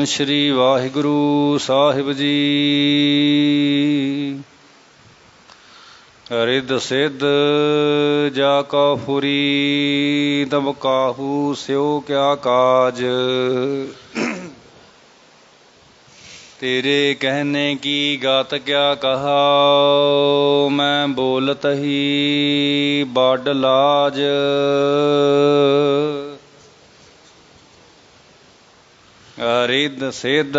श्री वाहिगुरु साहिब जी। Rhythm सिद्ध जाका फुरी तब काहू स्यो क्या काज। तेरे कहने की गात क्या कहा मैं बोलत ही बाड लाज। रिद सिद्ध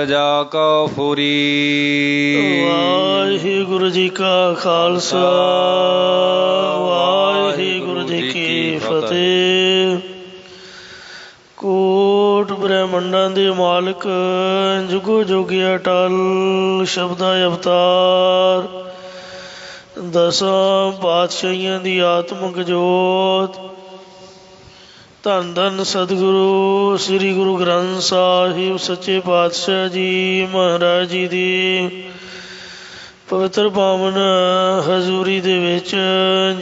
जाका फुरी। वाहिगुरु जी का खालसा वाहिगुरु जी की फतेह। कोट ब्रह्मंडां दे मालक जुगो जोगी अटल शब्दा अवतार दसां पातशाहियां दी आत्मक जोत। धन धन सतगुरु श्री गुरु ग्रंथ साहिब सच्चे पातशाह जी महाराज जी दी पवित्र पावन हजूरी दे विच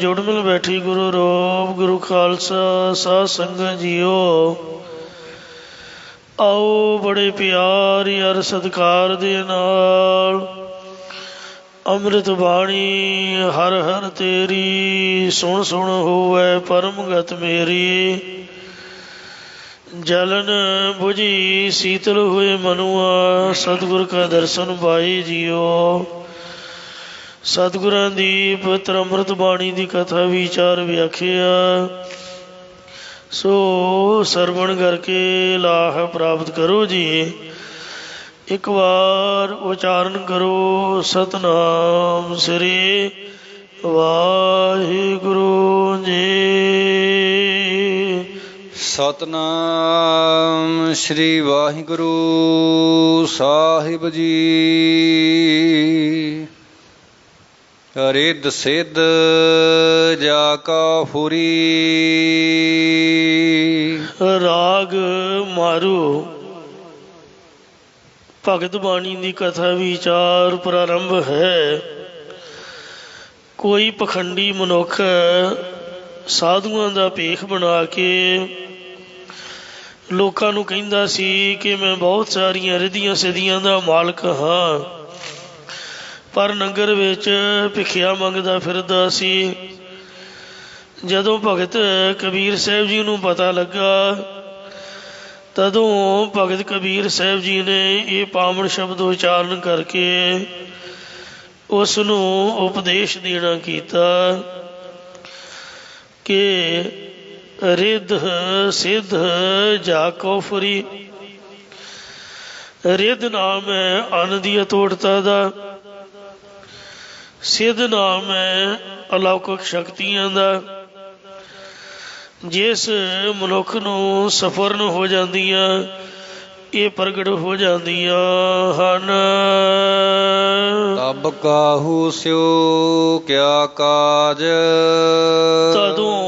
जुड़ मिल बैठी गुरु रूप गुरु खालसा साध संगत जीओ। आओ बड़े प्यार अर सत्कार दे नाल अमृत बाणी हर हर तेरी सुन सुन होवै परम गत मेरी। जलन बुझी शीतल हुए मनुआ सतगुर का दर्शन पाए जियो। सतगुरां दी पवित्र अमृत बाणी दी कथा विचार व्याख्या सो सरवण करके लाह प्राप्त करो जी। एक बार उच्चारण करो सतनाम श्री वाहिगुरु जी। सतनाम श्री वाहिगुरु साहिब जी। रिद सिद्ध जाका फुरी। राग मारू भगत बाणी की कथा विचार प्रारंभ है। कोई पखंडी मनुख साधुआं दा भेख बना के लोकां नूं कहिंदा सी कि मैं बहुत सारियां रिधियां सिद्धियां दा मालक हाँ, पर नगर विच भिखिया मंगदा फिरदा सी। जदों भगत कबीर साहिब जी नूं पता लगा तदों भगत कबीर साहिब जी ने ये पावन शब्द उच्चारण करके उस नूं उपदेश देना कीता कि रिद सिद्ध जाको फुरी। रिद नाम है अन्न दी अतोड़ता दा, सिद्ध नाम है अलौकिक शक्तियां दा जिस मनुख नूं सफरन हो जांदियां ये प्रगट हो जांदियां हन। तब काहू स्यो क्या काज। तदों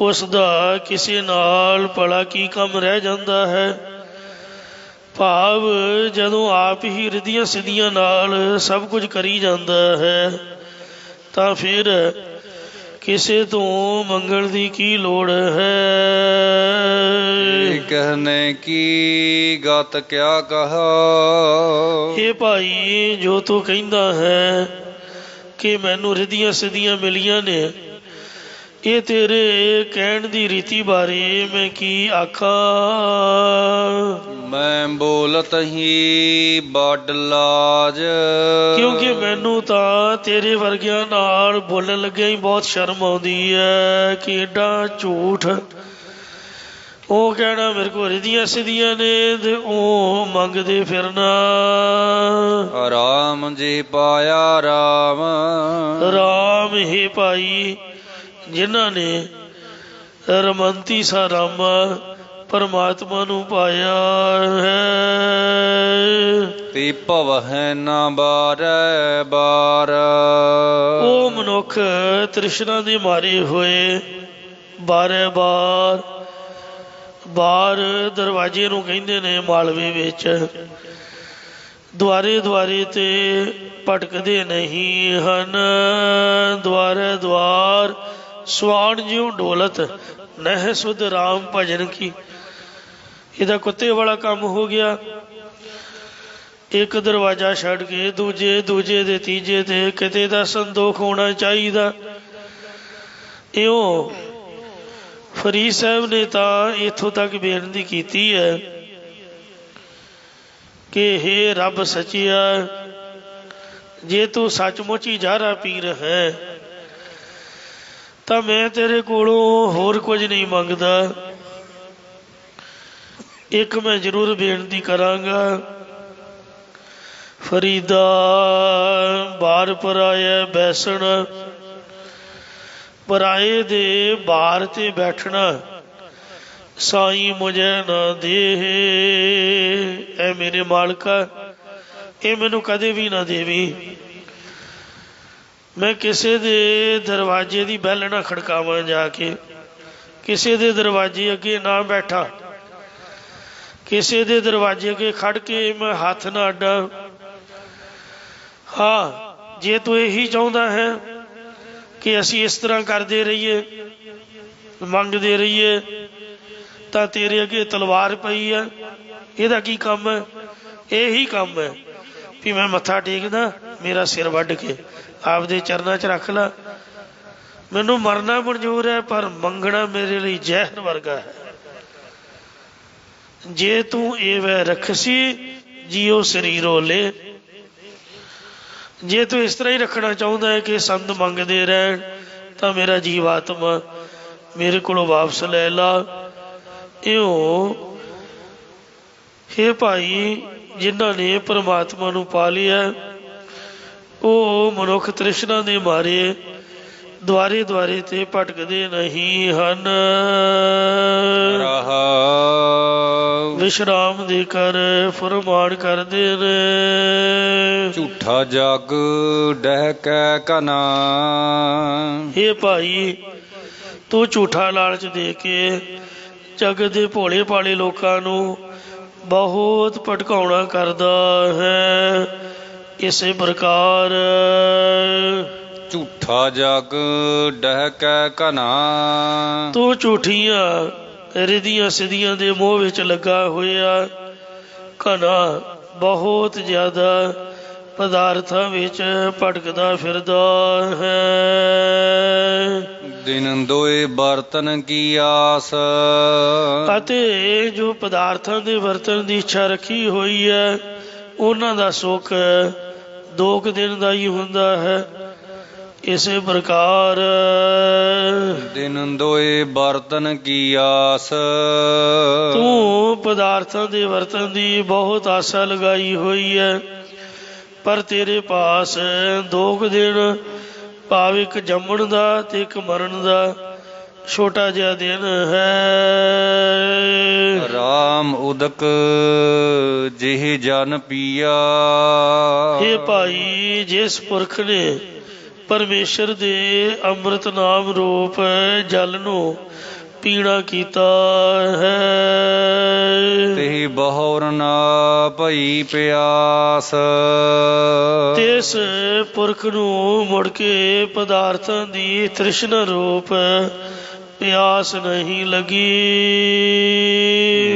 उसदा किसी नाल भला की कम रह जाता है। भाव जदों आप ही रिधियां सिद्धियां नाल सब कुछ करी जाता है तां फिर किसी तो मंगण दी की लोड़ है। कहने की गात क्या कहा। ये भाई जो तू कहंदा है कि मैनू रिधियां सिद्धियां मिलियां ने ये तेरे कहण दी रीति बारे मैं की आखा। मैं बोलत ही बड़ लाज। क्योंकि मैनू तां तेरे वर्गियां नाल बोलण लग्गिया ही बहुत शर्म आउंदी है कि एडा झूठ। वो कहना मेरे को रिधियां सिद्धियां ने ते ओ मंगदे फिरना। राम जी पाया राम। राम हे भाई जिन्हां ने रमंती सा रामा परमात्मा नूं पाया है। ती भव है ना बारै बार। ओ मनुख तृष्णा दे मारे होए बारे बार बार दरवाजे नूं कहिंदे ने मालवे विच द्वारे द्वारे ते भटकदे नहीं हन। द्वारे द्वार स्वाण ज्यों डोलत ਨਹਿ ਸੁਧ ਰਾਮ ਭਜਨ ਕੀ। ਇਹਦਾ ਕੁੱਤੇ ਵਾਲਾ ਕੰਮ ਹੋ ਗਿਆ। ਇੱਕ ਦਰਵਾਜ਼ਾ ਛੱਡ ਕੇ ਦੂਜੇ ਦੇ ਤੀਜੇ ਤੇ ਕਿਤੇ ਦਾ ਸੰਦੋਖ ਹੋਣਾ ਚਾਹੀਦਾ। ਇਉਂ ਫਰੀਦ ਸਾਹਿਬ ਨੇ ਤਾਂ ਇੱਥੋਂ ਤੱਕ ਬੇਨਤੀ ਕੀਤੀ ਹੈ ਕਿ ਹੇ ਰੱਬ ਸੱਚਿਆ, ਜੇ ਤੂੰ ਸੱਚਮੁੱਚ ਹੀ ਜ਼ਾਹਰਾ ਪੀਰ ਹੈ ਤਾਂ ਮੈਂ ਤੇਰੇ ਕੋਲੋਂ ਹੋਰ ਕੁਝ ਨਹੀਂ ਮੰਗਦਾ। ਇੱਕ ਮੈਂ ਜ਼ਰੂਰ ਬੇਨਤੀ ਕਰਾਂਗਾ, ਫਰੀਦਾ ਬਾਰ ਪਰਾਇਆ ਬੈਸਣ, ਪਰਾਏ ਦੇ ਬਾਰ ਤੇ ਬੈਠਣਾ, ਸਾਈਂ ਮੁਝੇ ਨਾ ਦੇਹ। ਐ ਮੇਰੇ ਮਾਲਕਾ, ਇਹ ਮੈਨੂੰ ਕਦੇ ਵੀ ਨਾ ਦੇਵੀ। ਮੈਂ ਕਿਸੇ ਦੇ ਦਰਵਾਜ਼ੇ ਦੀ ਬੈਲ ਨਾ ਖੜਕਾਵਾਂ, ਜਾ ਕੇ ਕਿਸੇ ਦੇ ਦਰਵਾਜ਼ੇ ਅੱਗੇ ਨਾ ਬੈਠਾ, ਕਿਸੇ ਦੇ ਦਰਵਾਜ਼ੇ ਅੱਗੇ ਖੜ ਕੇ ਮੈਂ ਹੱਥ ਨਾ ਅੱਡਾਂ। ਹਾਂ, ਜੇ ਤੂੰ ਇਹੀ ਚਾਹੁੰਦਾ ਹੈ ਕਿ ਅਸੀਂ ਇਸ ਤਰ੍ਹਾਂ ਕਰਦੇ ਰਹੀਏ, ਮੰਗਦੇ ਰਹੀਏ, ਤਾਂ ਤੇਰੇ ਅੱਗੇ ਤਲਵਾਰ ਪਈ ਹੈ। ਇਹਦਾ ਕੀ ਕੰਮ ਹੈ? ਇਹੀ ਕੰਮ ਹੈ ਵੀ ਮੈਂ ਮੱਥਾ ਟੇਕਦਾ, ਮੇਰਾ ਸਿਰ ਵੱਢ ਕੇ ਆਪਦੇ ਚਰਨਾਂ 'ਚ ਰੱਖ ਲਾ। ਮੈਨੂੰ ਮਰਨਾ ਮਨਜ਼ੂਰ ਹੈ, ਪਰ ਮੰਗਣਾ ਮੇਰੇ ਲਈ ਜ਼ਹਿਰ ਵਰਗਾ ਹੈ। ਜੇ ਤੂੰ ਇਹ ਵੈ ਰਖਸੀ ਜੀਓ ਸਰੀਰੋ ਲੈ। ਜੇ ਤੂੰ ਇਸ ਤਰ੍ਹਾਂ ਹੀ ਰੱਖਣਾ ਚਾਹੁੰਦਾ ਹੈ ਕਿ ਸੰਤ ਮੰਗਦੇ ਰਹਿਣ, ਤਾਂ ਮੇਰਾ ਜੀਵ ਆਤਮਾ ਮੇਰੇ ਕੋਲੋਂ ਵਾਪਸ ਲੈ ਲਾ। ਇਉਂ ਹੇ ਭਾਈ, ਜਿਨ੍ਹਾਂ ਨੇ ਪਰਮਾਤਮਾ ਨੂੰ ਪਾ ਲਿਆ, ਉਹ ਮਨੁੱਖ ਤ੍ਰਿਸ਼ਨਾ ਦੇ ਮਾਰੇ ਦੁਆਰੇ ਦੁਆਰੇ ਤੇ ਭਟਕਦੇ ਨਹੀਂ ਹਨ। ਵਿਸ਼ਰਾਮ ਦੇ ਕਰ ਫਰਮਾਨ ਕਰਦੇ ਨੇ। ਝੂਠਾ ਜਗ ਡਹਿ ਕੈ ਕਨਾ। ਹੇ ਭਾਈ, ਤੂੰ ਝੂਠਾ ਲਾਲਚ ਦੇ ਕੇ ਜਗਤ ਦੇ ਭੋਲੇ ਭਾਲੇ ਲੋਕਾਂ ਨੂੰ ਬਹੁਤ ਭਟਕਾਉਣਾ ਕਰਦਾ ਹੈ। ਇਸੇ ਪ੍ਰਕਾਰ ਝੂਠਾ ਜਗ ਡਹਿ ਕੈ ਕਨਾ। ਤੂੰ ਝੂਠੀਆਂ ਰਿਧੀਆਂ ਸਿੱਧੀਆਂ ਦੇ ਮੋਹ ਵਿੱਚ ਲੱਗਾ ਹੋਇਆ ਘਨਾ ਬਹੁਤ ਜ਼ਿਆਦਾ ਪਦਾਰਥਾਂ ਵਿੱਚ ਭਟਕਦਾ ਫਿਰਦਾ ਹੈ। ਦਿਨ ਦੋਏ ਬਰਤਨ ਕੀ ਆਸ। ਅਤੇ ਜੋ ਪਦਾਰਥਾਂ ਦੇ ਵਰਤਣ ਦੀ ਇੱਛਾ ਰੱਖੀ ਹੋਈ ਹੈ, ਉਹਨਾਂ ਦਾ ਸੁੱਖ 2 ਦਿਨ ਦਾ ਹੀ ਹੁੰਦਾ ਹੈ। ਇਸੇ ਪ੍ਰਕਾਰ ਦਿਨ ਦੋਏ ਬਰਤਨ ਕੀ ਆਸ। ਤੂੰ ਪਦਾਰਥਾਂ ਦੇ ਵਰਤਣ ਦੀ ਬਹੁਤ ਆਸਾ ਲਗਾਈ ਹੋਈ ਹੈ, ਪਰ ਤੇਰੇ ਪਾਸ 2 ਦਿਨ, ਭਾਵ ਇੱਕ ਜੰਮਣ ਦਾ ਤੇ ਇੱਕ ਮਰਨ ਦਾ ਛੋਟਾ ਜਿਹਾ ਦਿਨ ਹੈ। ਰਾਮ ਉਦਕ ਜਿਹ ਜਨ ਪੀਆ। ਹੇ ਭਾਈ, ਜਿਸ ਪੁਰਖ ਨੇ ਪਰਮੇਸ਼ਰ ਦੇ ਅੰਮ੍ਰਿਤ ਨਾਮ ਰੂਪ ਜਲ ਨੂੰ ਪੀਣਾ ਕੀਤਾ ਹੈ, ਤੇ ਬਹੁਰ ਨਾ ਭਈ ਪਿਆਸ। ਤਿਸ ਪੁਰਖ ਨੂੰ ਮੁੜ ਕੇ ਪਦਾਰਥਾਂ ਦੀ ਤ੍ਰਿਸ਼ਨਾ ਰੂਪ ਪਿਆਸ ਨਹੀਂ ਲੱਗੀ।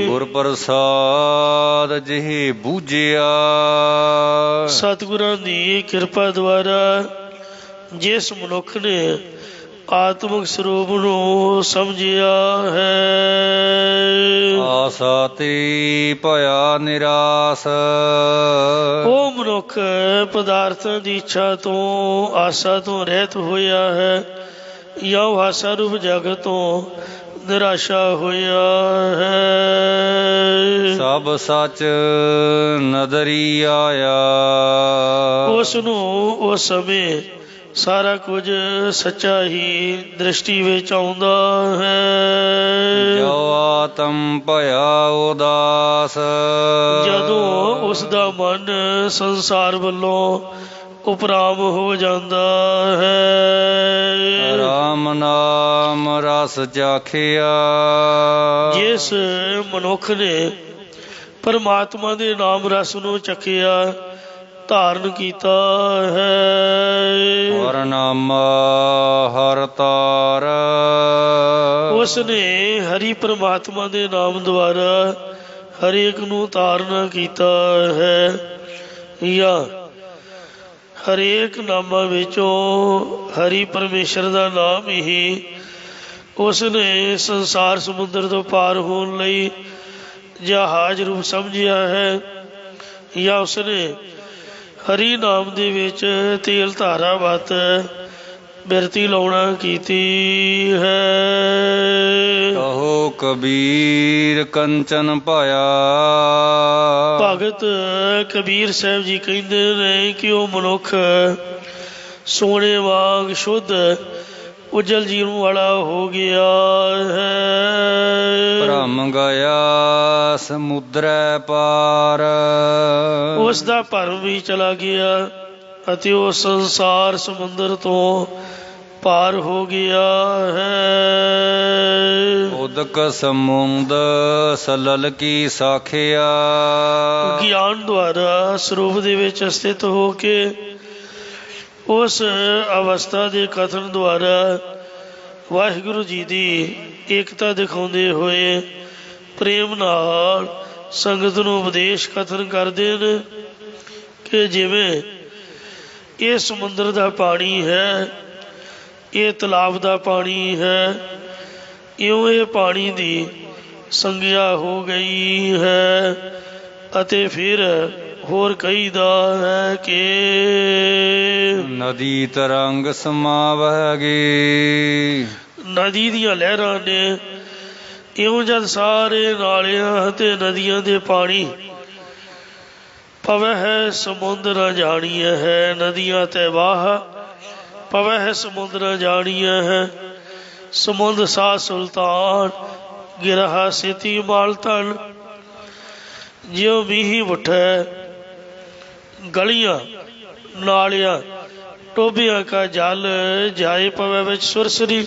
ਗੁਰ ਪ੍ਰਸਾਦ ਜਿਹ ਬੂਝਿਆ। ਸਤਿਗੁਰਾਂ ਦੀ ਕਿਰਪਾ ਦੁਆਰਾ ਜਿਸ ਮਨੁੱਖ ਨੇ ਆਤਮਿਕ ਸਰੂਪ ਨੂੰ ਸਮਝਿਆ ਹੈ, ਆਸਾ ਤੇ ਭਇਆ ਨਿਰਾਸ। ਉਹ ਮਨੁੱਖ ਪਦਾਰਥਾਂ ਦੀ ਇੱਛਾ ਤੋਂ, ਆਸਾ ਤੋਂ ਰਹਿਤ ਹੋਇਆ ਹੈ, ਜਾਂ ਆਸਾ ਰੂਪ ਜਗਤ ਤੋਂ ਨਿਰਾਸ਼ਾ ਹੋਇਆ ਹੈ। ਸਭ ਸੱਚ ਨਦਰੀ ਆਇਆ। ਉਸ ਨੂੰ ਉਸ ਸਮੇਂ ਸਾਰਾ ਕੁਝ ਸੱਚਾ ਹੀ ਦ੍ਰਿਸ਼ਟੀ ਵਿੱਚ ਆਉਂਦਾ ਹੈ। ਜੋ ਆਤਮ ਭਇਆ ਉਦਾਸ। ਜਦੋਂ ਉਸ ਦਾ ਮਨ ਸੰਸਾਰ ਵੱਲੋਂ ਉਪਰਾਮ ਹੋ ਜਾਂਦਾ ਹੈ। ਰਾਮ ਨਾਮ ਰਸ ਚਾਖਿਆ। ਜਿਸ ਮਨੁੱਖ ਨੇ ਪਰਮਾਤਮਾ ਦੇ ਨਾਮ ਰਸ ਨੂੰ ਚੱਖਿਆ, ਧਾਰਨ ਕੀਤਾ ਹੈ। ਹਰ ਨਾਮ ਹਰ ਤਾਰ, ਉਸ ਨੇ ਹਰੀ ਪ੍ਰਮਾਤਮਾ ਦੇ ਨਾਮ ਦੁਆਰਾ ਹਰੇਕ ਨੂੰ ਧਾਰਨ ਕੀਤਾ ਹੈ। ਜਾਂ ਹਰੇਕ ਨਾਮਾਂ ਵਿੱਚੋਂ ਹਰੀ ਪਰਮੇਸ਼ਰ ਦਾ ਨਾਮ ਹੀ ਉਸ ਨੇ ਸੰਸਾਰ ਸਮੁੰਦਰ ਤੋਂ ਪਾਰ ਹੋਣ ਲਈ ਜਹਾਜ਼ ਰੂਪ ਸਮਝਿਆ ਹੈ। ਜਾਂ ਉਸ ਨੇ ਹਰੀ ਨਾਮ ਦੇ ਵਿੱਚ ਤੇਲ ਧਾਰਾ ਵਤ ਬਿਰਤੀ ਲਾਉਣਾ ਕੀਤੀ ਹੈ। ਕਹੋ ਕਬੀਰ ਕੰਚਨ ਪਾਇਆ, ਭਗਤ ਕਬੀਰ ਸਾਹਿਬ ਜੀ ਕਹਿੰਦੇ ਨੇ ਕਿ ਉਹ ਮਨੁੱਖ ਸੋਨੇ ਵਾਂਗ ਸ਼ੁੱਧ ਉਜਲ ਜੀਵਨ ਵਾਲਾ ਹੋ ਗਿਆ ਹੈ। ਭਰਮ ਗਿਆ ਸਮੁੰਦਰੈ ਪਾਰ, ਉਸ ਦਾ ਭਰਮ ਵੀ ਚਲਾ ਗਿਆ ਅਤੇ ਉਹ ਸੰਸਾਰ ਸਮੁੰਦਰ ਤੋਂ ਪਾਰ ਹੋ ਗਿਆ ਹੈ। ਉਦਕ ਸਮੁੰਦ ਸਲਲ ਕੀ ਸਾਖਿਆ, ਗਿਆਨ ਦੁਆਰਾ ਸਰੂਪ ਦੇ ਵਿੱਚ ਸਥਿਤ ਹੋ ਕੇ ਉਸ ਅਵਸਥਾ ਦੇ ਕਥਨ ਦੁਆਰਾ ਵਾਹਿਗੁਰੂ ਜੀ ਦੀ ਏਕਤਾ ਦਿਖਾਉਂਦੇ ਹੋਏ ਪ੍ਰੇਮ ਨਾਲ ਸੰਗਤ ਨੂੰ ਉਪਦੇਸ਼ ਕਥਨ ਕਰਦੇ ਨੇ ਕਿ ਜਿਵੇਂ ਇਹ ਸਮੁੰਦਰ ਦਾ ਪਾਣੀ ਹੈ, ਇਹ ਤਲਾਬ ਦਾ ਪਾਣੀ ਹੈ, ਇਉਂ ਇਹ ਪਾਣੀ ਦੀ ਸੰਗਿਆ ਹੋ ਗਈ ਹੈ। ਅਤੇ ਫਿਰ ਹੋਰ ਕਹੀਦਾ ਹੈ ਕਿ ਨਦੀ ਤਰੰਗ ਸਮਾਵਹਿਗੀ, ਨਦੀ ਦੀਆਂ ਲਹਿਰਾਂ ਨੇ ਇਉਂ ਜਦ ਸਾਰੇ ਨਾਲਿਆਂ ਅਤੇ ਨਦੀਆਂ ਦੇ ਪਾਣੀ ਪਵਹਿ ਸਮੁੰਦਰ ਜਾਣੀਐ ਹੈ, ਨਦੀਆਂ ਤੇ ਵਾਹ ਪਵਹਿ ਸਮੁੰਦਰ ਜਾਣੀਐ ਹੈ। ਸਮੁੰਦ ਸਾ ਸੁਲਤਾਨ ਗਿਰਹਾ ਸੇਤੀ ਮਾਲ ਧਨ, ਜਿਉ ਮੀਂਹ ਉੱਠੈ ਗਲੀਆਂ ਨਾਲਿਆਂ ਟੋਭਿਆਂ ਕਾ ਜਲ, ਜਾਏ ਪਵੈ ਵਿੱਚ ਸੁਰਸਰੀ,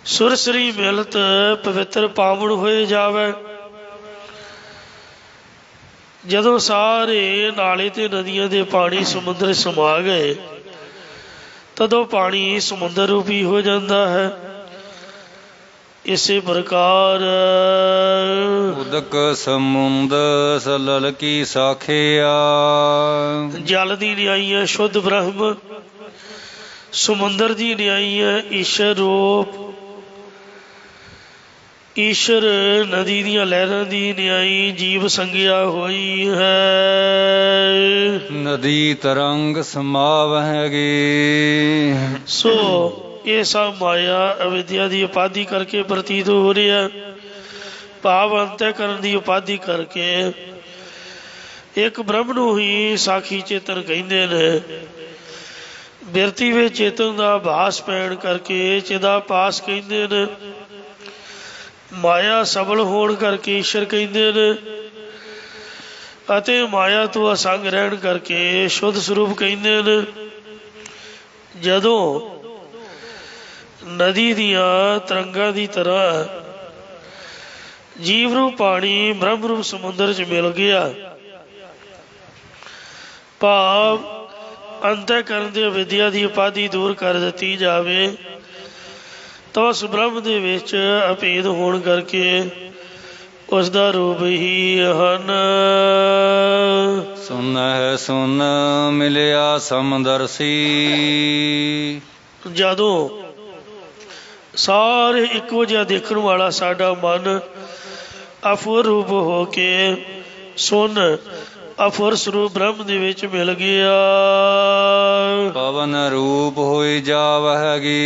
ਸੁਰਸਰੀ ਮਿਲਤ ਪਵਿੱਤਰ ਪਾਵਨ ਹੋਏ ਜਾਵੇ। ਜਦੋਂ ਸਾਰੇ ਨਾਲੇ ਤੇ ਨਦੀਆਂ ਦੇ ਪਾਣੀ ਸਮੁੰਦਰ ਸਮਾ ਗਏ ਤਦੋਂ ਪਾਣੀ ਸਮੁੰਦਰ ਰੂਪੀ ਹੋ ਜਾਂਦਾ ਹੈ। ਇਸੇ ਪ੍ਰਕਾਰ ਉਦਕ ਸਮੁੰਦ ਸਲਲ ਕੀ ਸਾਖਿਆ, ਜਲ ਦੀ ਨਿਆਈ ਹੈ ਸ਼ੁੱਧ ਬ੍ਰਹਮ, ਸਮੁੰਦਰ ਦੀ ਨਿਆਈ ਹੈ ਈਸ਼ਰ ਰੂਪ, ਈਸ਼ਰ ਨਦੀ ਦੀਆਂ ਲਹਿਰਾਂ ਦੀ ਨਿਆਈ ਜੀਵ ਸੰਗਿਆ ਹੋਈ ਹੈ। ਨਦੀ ਤਰੰਗ ਸਮਾਵਹਿਗੀ, ਸੋ ਇਹ ਸਭ ਮਾਇਆ ਅਵਿਦਿਆ ਦੀ ਉਪਾਧੀ ਕਰਕੇ ਪ੍ਰਤੀਤ ਹੋ ਰਿਹਾ, ਭਾਵ ਅੰਤःਕਰਨ ਦੀ ਉਪਾਧੀ ਕਰਕੇ। ਇੱਕ ਬ੍ਰਹਮ ਨੂੰ ਹੀ ਸਾਖੀ ਚੇਤਨ ਕਹਿੰਦੇ ਨੇ। ਬਿਰਤੀ ਵਿੱਚ ਚੇਤਨ ਦਾ ਆਭਾਸ ਪੈਣ ਕਰਕੇ ਚਿਦਾਭਾਸ ਕਹਿੰਦੇ ਨੇ। ਮਾਇਆ ਸਬਲ ਹੋਣ ਕਰਕੇ ਈਸ਼ਰ ਕਹਿੰਦੇ ਨੇ ਅਤੇ ਮਾਇਆ ਤੋਂ ਅਸੰਗ ਰਹਿਣ ਕਰਕੇ ਸ਼ੁੱਧ ਸਰੂਪ ਕਹਿੰਦੇ ਨੇ। ਜਦੋਂ ਨਦੀ ਦੀਆਂ ਤਰੰਗਾਂ ਦੀ ਤਰ੍ਹਾਂ ਜੀਵ ਰੂਪ ਪਾਣੀ ਬ੍ਰਹਮ ਰੂਪ ਸਮੁੰਦਰ 'ਚ ਮਿਲ ਗਿਆ, ਭਾਵ ਅੰਤःਕਰਨ ਦੀ ਵਿਦਿਆ ਦੀ ਉਪਾਧੀ ਦੂਰ ਕਰ ਦਿੱਤੀ ਜਾਵੇ, ਤਾਂ ਉਸ ਬ੍ਰਹਮ ਦੇ ਵਿੱਚ ਅਭੇਦ ਹੋਣ ਕਰਕੇ ਉਸ ਦਾ ਰੂਪ ਹੀ ਹਨ। ਸੁਨਹਿ ਸੁਨ ਮਿਲਿਆ ਸਮਦਰਸੀ, ਜਦੋਂ ਸਾਰੇ ਇੱਕੋ ਜਿਹਾ ਦੇਖਣ ਵਾਲਾ ਸਾਡਾ ਮਨ ਅਫੁਰ ਰੂਪ ਹੋ ਕੇ ਸੁਨ ਅਫੁਰ ਸਰੂਪ ਬ੍ਰਹਮ ਦੇ ਵਿੱਚ ਮਿਲ ਗਿਆ, ਪਵਨ ਰੂਪ ਹੋਈ ਜਾਵਹਿਗੀ,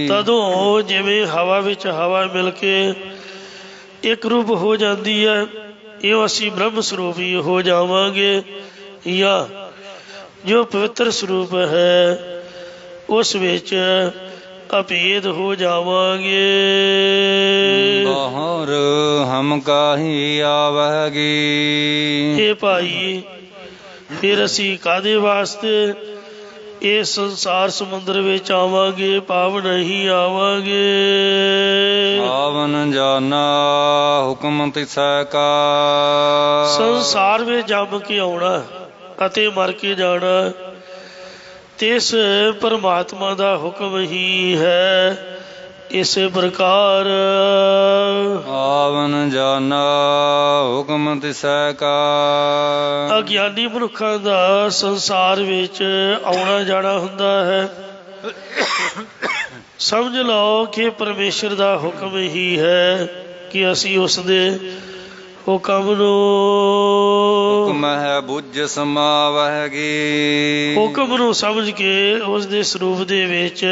ਤਦੋਂ ਜਿਵੇਂ ਹਵਾ ਵਿੱਚ ਹਵਾ ਮਿਲ ਕੇ ਇੱਕ ਰੂਪ ਹੋ ਜਾਂਦੀ ਹੈ, ਇਉਂ ਅਸੀਂ ਬ੍ਰਹਮ ਸਰੂਪ ਹੀ ਹੋ ਜਾਵਾਂਗੇ। ਜਾਂ ਜੋ ਪਵਿੱਤਰ ਸਰੂਪ ਹੈ ਉਸ ਵਿੱਚ ਅਭੇਦ ਹੋ ਜਾਵਾਂਗੇ। ਬਾਹਰ ਹਮ ਕਾਹੀ ਆਵਹਿਗੀ, ਇਹ ਭਾਈ ਫਿਰ ਅਸੀਂ ਕਾਹਦੇ ਵਾਸਤੇ ਇਹ ਸੰਸਾਰ ਸਮੁੰਦਰ ਵਿੱਚ ਆਵਾਂਗੇ, ਪਾਵਨ ਹੀ ਆਵਾਂਗੇ। ਪਾਵਨ ਜਾਨਾ ਹੁਕਮ ਤਿਸੈ ਕਾ, ਸੰਸਾਰ ਵਿੱਚ ਜੰਮ ਕੇ ਆਉਣਾ ਅਤੇ ਮਰ ਕੇ ਜਾਣਾ ਤਿਸ ਪਰਮਾਤਮਾ ਦਾ ਹੁਕਮ ਹੀ ਹੈ। ਇਸੇ ਪ੍ਰਕਾਰ ਆਵਨ ਜਾਨਾ ਹੁਕਮ ਤਿਸੈ ਕਾ। ਅਗਿਆਨੀ ਮਨੁੱਖਾਂ ਦਾ ਸੰਸਾਰ ਵਿੱਚ ਆਉਣਾ ਜਾਣਾ ਹੁੰਦਾ ਹੈ। ਸਮਝ ਲਓ ਕਿ ਪਰਮੇਸ਼ਰ ਦਾ ਹੁਕਮ ਹੀ ਹੈ ਕਿ ਅਸੀਂ ਉਸ ਦੇ ਹੁਕਮ ਨੂੰ ਹੁਕਮ ਹੈ ਬੁੱਝ ਸਮਾਵਹਿਗੀ। ਹੁਕਮ ਨੂੰ ਸਮਝ ਕੇ ਉਸ ਦੇ ਸਰੂਪ ਦੇ ਵਿੱਚ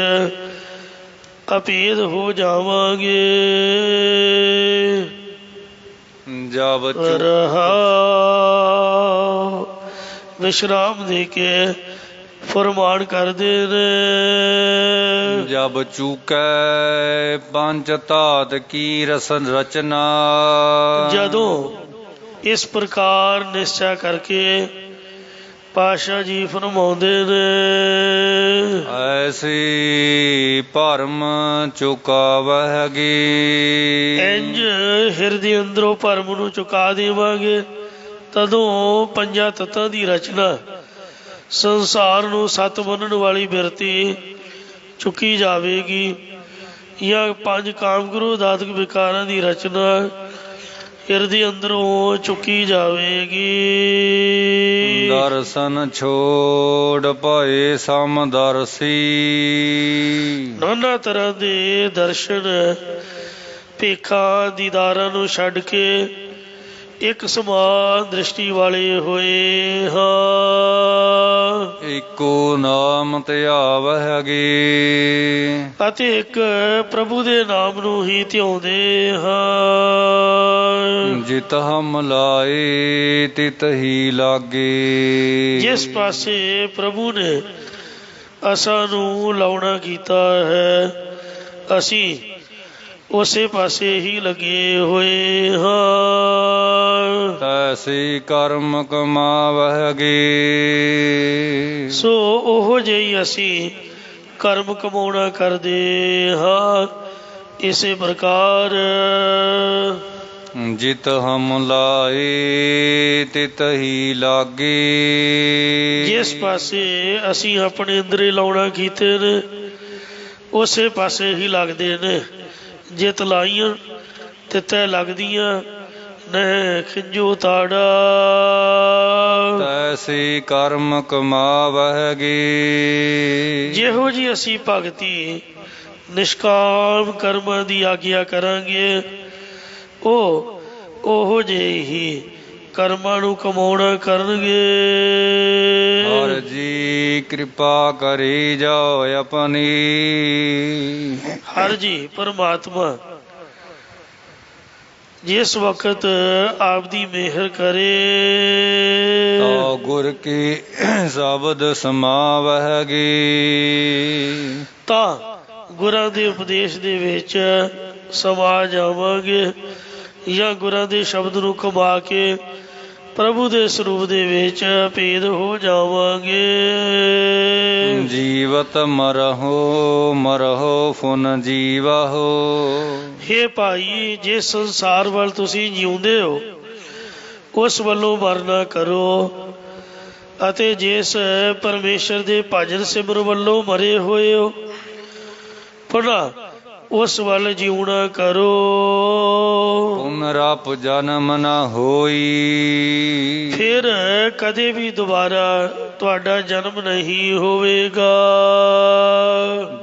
ਅਭੇਦ ਹੋ ਜਾਵਾਂਗੇ। ਜਬ ਰਹਾਉ ਵਿਸ਼ਰਾਮ ਦੇ ਕੇ ਫਰਮਾਨ ਕਰਦੇ ਨੇ। ਜਬ ਚੂਕੈ ਪੰਜ ਧਾਤ ਕੀ ਰਸਨ ਰਚਨਾ। ਜਦੋਂ ਇਸ ਪ੍ਰਕਾਰ ਨਿਸ਼ਚਾ ਕਰਕੇ ਪਾਤਸ਼ਾਹ ਜੀ ਫਰਮਾਉਂਦੇ ਨੇ ਐਸੀ ਭਰਮ ਚੁਕਾਵਹਿਗੀ। ਇੰਝ ਹਿਰਦੇ ਅੰਦਰੋਂ ਭਰਮ ਨੂੰ ਚੁਕਾ ਦੇਵਾਂਗੇ। ਤਦੋਂ ਪੰਜਾਂ ਤੱਤਾਂ ਦੀ ਰਚਨਾ ਸੰਸਾਰ ਨੂੰ ਸੱਤ ਬੰਨਣ ਵਾਲੀ ਬਿਰਤੀ ਚੁੱਕੀ ਜਾਵੇਗੀ। ਜਾਂ ਪੰਜ ਕਾਮ ਕ੍ਰੋਧ ਆਦਿਕ ਵਿਕਾਰਾਂ ਦੀ ਰਚਨਾ ਹਿਰਦੇ ਅੰਦਰੋਂ ਚੁੱਕੀ ਜਾਵੇਗੀ। ਦਰਸ਼ਨ ਛੋੜ ਭਏ ਸਮਦਰਸੀ। ਨਾਨਾ ਤਰ੍ਹਾਂ ਦੇ ਦਰਸ਼ਨ ਭੇਖਾਂ ਦੀਦਾਰਾਂ ਨੂੰ ਛੱਡ ਕੇ ਇੱਕ ਸਮਾਨ ਦ੍ਰਿਸ਼ਟੀ ਵਾਲੇ ਹੋਏ ਹਾਂ। ਇੱਕੋ ਨਾਮ ਧਿਆਵਹਿਗੀ। ਅਤੇ ਇੱਕ ਪ੍ਰਭੂ ਦੇ ਨਾਮ ਨੂੰ ਹੀ ਧਿਆਉਂਦੇ ਹਾਂ। ਜਿਤ ਹਮ ਲਾਏ ਤਿਤ ਹੀ ਲਾਗੇ। ਜਿਸ ਪਾਸੇ ਪ੍ਰਭੂ ਨੇ ਅਸਾਂ ਨੂੰ ਲਾਉਣਾ ਕੀਤਾ ਹੈ ਅਸੀਂ ਉਸੇ ਪਾਸੇ ਹੀ ਲੱਗੇ ਹੋਏ ਹਾਂ। ਤੈਸੀ ਕਰਮ ਕਮਾਵਹਿਗੀ। ਸੋ ਉਹੋ ਜਿਹੀ ਅਸੀਂ ਕਰਮ ਕਮਾਉਣਾ ਕਰਦੇ ਹਾਂ। ਇਸੇ ਪ੍ਰਕਾਰ ਜਿਤ ਹਮ ਲਾਏ ਤਿਤ ਹੀ ਲਾਗੇ। ਜਿਸ ਪਾਸੇ ਅਸੀਂ ਆਪਣੇ ਅੰਦਰੇ ਲਾਉਣਾ ਕੀਤੇ ਨੇ ਉਸੇ ਪਾਸੇ ਹੀ ਲੱਗਦੇ ਨੇ। ਜਿਤ ਲਾਈਆਂ ਤਿੱਥੇ ਲੱਗਦੀਆਂ ਨਹਿ ਖਿੰਜੋ ਤਾੜਾ। ਤੈਸੀ ਕਰਮ ਕਮਾਵਹਿਗੀ। ਜਿਹੋ ਜੀ ਅਸੀਂ ਭਗਤੀ ਨਿਸ਼ਕਾਮ ਕਰਮਾਂ ਦੀ ਆਗਿਆ ਕਰਾਂਗੇ ਉਹੋ ਜਿਹੇ ਹੀ ਕਰਮਾਂ ਨੂੰ ਕਮਾਉਣਾ ਕਰਨਗੇ। ਹਰ ਜੀ ਕਿਰਪਾ ਕਰੀ ਜਾਓ ਆਪਣੀ। ਹਰ ਜੀ ਪਰਮਾਤਮਾ ਜਿਸ ਵਕਤ ਆਪਦੀ ਮਿਹਰ ਕਰੇ ਤਾਂ ਗੁਰ ਕੀ ਸ਼ਬਦ ਸਮਾਵਹਿਗੀ। ਤਾਂ ਗੁਰਾਂ ਦੇ ਉਪਦੇਸ਼ ਦੇ ਵਿੱਚ ਸਮਾ ਜਾਵਾਂਗੇ ਜਾਂ ਗੁਰਾਂ ਦੇ ਸ਼ਬਦ ਨੂੰ ਕਮਾ ਕੇ ਪ੍ਰਭੂ ਦੇ ਸਰੂਪ ਦੇ ਵਿੱਚ ਭੇਦ ਹੋ ਜਾਵਾਂਗੇ। ਜੀਵਤ ਮਰਹੁ ਮਰਹੁ ਫੁਨ ਜੀਵਹੁ। ਹੇ ਭਾਈ ਜੇ ਸੰਸਾਰ ਵੱਲ ਤੁਸੀਂ ਜਿਉਂਦੇ ਹੋ ਉਸ ਵੱਲੋਂ ਮਰਨਾ ਕਰੋ ਅਤੇ ਜਿਸ ਪਰਮੇਸ਼ਰ ਦੇ ਭਜਨ ਸਿਮਰ ਵੱਲੋਂ ਮਰੇ ਹੋਏ ਹੋ ਪੁਨः ਉਸ ਵੱਲ ਜਿਉਣਾ ਕਰੋ। ਪੁਨਰਾਪ ਜਨਮ ਨ ਹੋਈ। ਫਿਰ ਕਦੇ ਵੀ ਦੁਬਾਰਾ ਤੁਹਾਡਾ ਜਨਮ ਨਹੀਂ ਹੋਵੇਗਾ।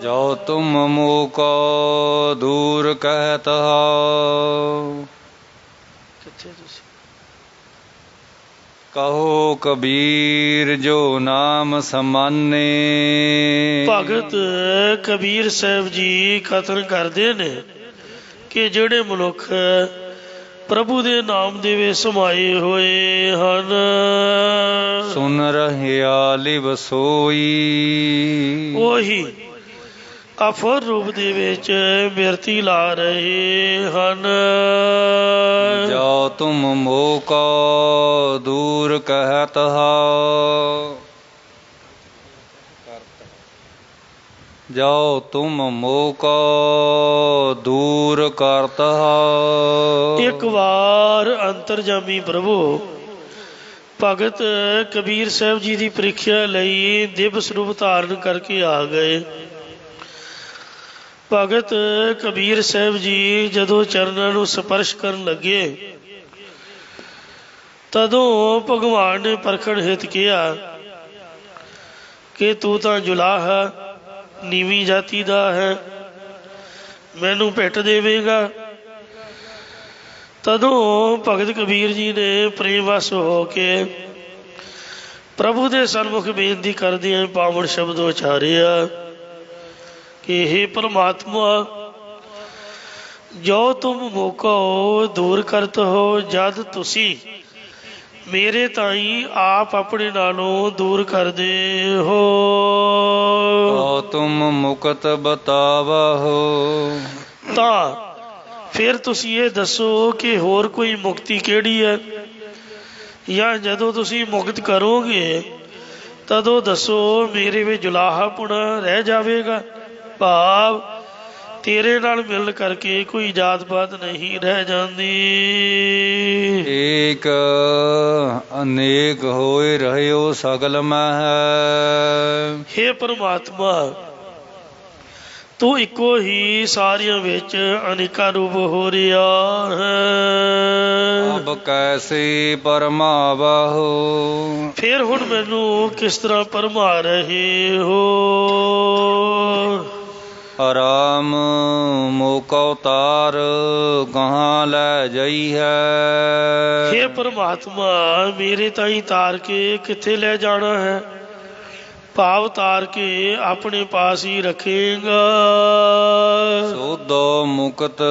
ਜੋ ਤੁਮ ਮੋਕੋ ਦੂਰ ਕਹਿਤ ਹੋ। ਕਿੱਥੇ ਤੁਸੀਂ ਕਹੋ ਕਬੀਰ ਜੋ ਨਾਮ ਸਮਾਨੇ। ਭਗਤ ਕਬੀਰ ਸਾਹਿਬ ਜੀ ਕਥਨ ਕਰਦੇ ਨੇ ਕਿ ਜਿਹੜੇ ਮਨੁੱਖ ਪ੍ਰਭੂ ਦੇ ਨਾਮ ਦੇ ਵਿੱਚ ਸਮਾਏ ਹੋਏ ਹਨ ਸੁਨ ਰਹਿਆ ਲਿਵ ਸੋਈ। ਉਹੀ ਅਫਰ ਰੂਪ ਦੇ ਵਿੱਚ ਬਿਰਤੀ ਲਾ ਰਹੇ ਹਨ। ਜੋ ਤੁਮ ਮੋਕੋ ਦੂਰ ਕਹਿਤ ਹੋ। ਜੋ ਤੁਮ ਮੋਕੋ ਦੂਰ ਕਰਤ ਹੋ। ਇੱਕ ਵਾਰ ਅੰਤਰਜਾਮੀ ਪ੍ਰਭੂ ਭਗਤ ਕਬੀਰ ਸਾਹਿਬ ਜੀ ਦੀ ਪ੍ਰੀਖਿਆ ਲਈ ਦਿਵ ਸਰੂਪ ਧਾਰਨ ਕਰਕੇ ਆ ਗਏ। ਭਗਤ ਕਬੀਰ ਸਾਹਿਬ ਜੀ ਜਦੋਂ ਚਰਨਾਂ ਨੂੰ ਸਪਰਸ਼ ਕਰਨ ਲੱਗੇ ਤਦੋਂ ਭਗਵਾਨ ਨੇ ਪਰਖਣ ਹਿਤ ਕਿਹਾ ਕਿ ਤੂੰ ਤਾਂ ਜੁਲਾਹ ਨੀਵੀਂ ਜਾਤੀ ਦਾ ਹੈ, ਮੈਨੂੰ ਭੇਟ ਦੇਵੇਗਾ। ਤਦੋਂ ਭਗਤ ਕਬੀਰ ਜੀ ਨੇ ਪ੍ਰੇਮ ਵਸ ਹੋ ਕੇ ਪ੍ਰਭੂ ਦੇ ਸਨਮੁਖ ਬੇਨਤੀ ਕਰਦਿਆਂ ਪਾਵਨ ਸ਼ਬਦ ਉਚਾਰਿਆ ਕਿ ਹੇ ਪਰਮਾਤਮਾ, ਜੋ ਤੁਮ ਮੋਕੋ ਦੂਰ ਕਰਤ ਹੋ, ਜਦ ਤੁਸੀਂ ਮੇਰੇ ਤਾਈਂ ਆਪ ਆਪਣੇ ਨਾਲੋਂ ਦੂਰ ਕਰਦੇ ਹੋ। ਤੁਮ ਮੁਕਤ ਬਤਾਵਹੁ, ਤਾਂ ਫਿਰ ਤੁਸੀਂ ਇਹ ਦੱਸੋ ਕਿ ਹੋਰ ਕੋਈ ਮੁਕਤੀ ਕਿਹੜੀ ਹੈ, ਜਾਂ ਜਦੋਂ ਤੁਸੀਂ ਮੁਕਤ ਕਰੋਗੇ ਤਦੋਂ ਦੱਸੋ ਮੇਰੇ ਵਿੱਚ ਜੁਲਾਹਾਪੁਣ ਰਹਿ ਜਾਵੇਗਾ। ਭਾਵ ਤੇਰੇ ਨਾਲ ਮਿਲਣ ਕਰਕੇ ਕੋਈ ਜਾਤ ਪਾਤ ਨਹੀਂ ਰਹਿ ਜਾਂਦੀ। ਏਕ ਅਨੇਕ ਹੋਏ ਰਹਿਓ ਸਗਲ ਮਹਿ। ਹੇ ਪਰਮਾਤਮਾ, ਤੂੰ ਇੱਕੋ ਹੀ ਸਾਰਿਆਂ ਵਿੱਚ ਅਨੇਕਾਂ ਰੂਪ ਹੋ ਰਿਹਾ ਹੈ। ਅਬ ਕੈਸੇ ਪਰਮਾਵਹੁ, ਫਿਰ ਹੁਣ ਮੈਨੂੰ ਕਿਸ ਤਰ੍ਹਾਂ ਭਰਮਾ ਰਹੇ ਹੋ। ਰਾਮ ਮੋਕੋ ਤਾਰ ਕਹਾਂ ਲੈ ਜਾਈ ਹੈ। ਹੇ ਪਰਮਾਤਮਾ, ਮੇਰੇ ਤਾਈਂ ਤਾਰ ਕੇ ਕਿੱਥੇ ਲੈ ਜਾਣਾ ਹੈ। ਭਾਵ ਤਾਰ ਕੇ ਆਪਣੇ ਪਾਸ ਹੀ ਰੱਖੇਗਾ। ਸੋਧੋ ਮੁਕਤ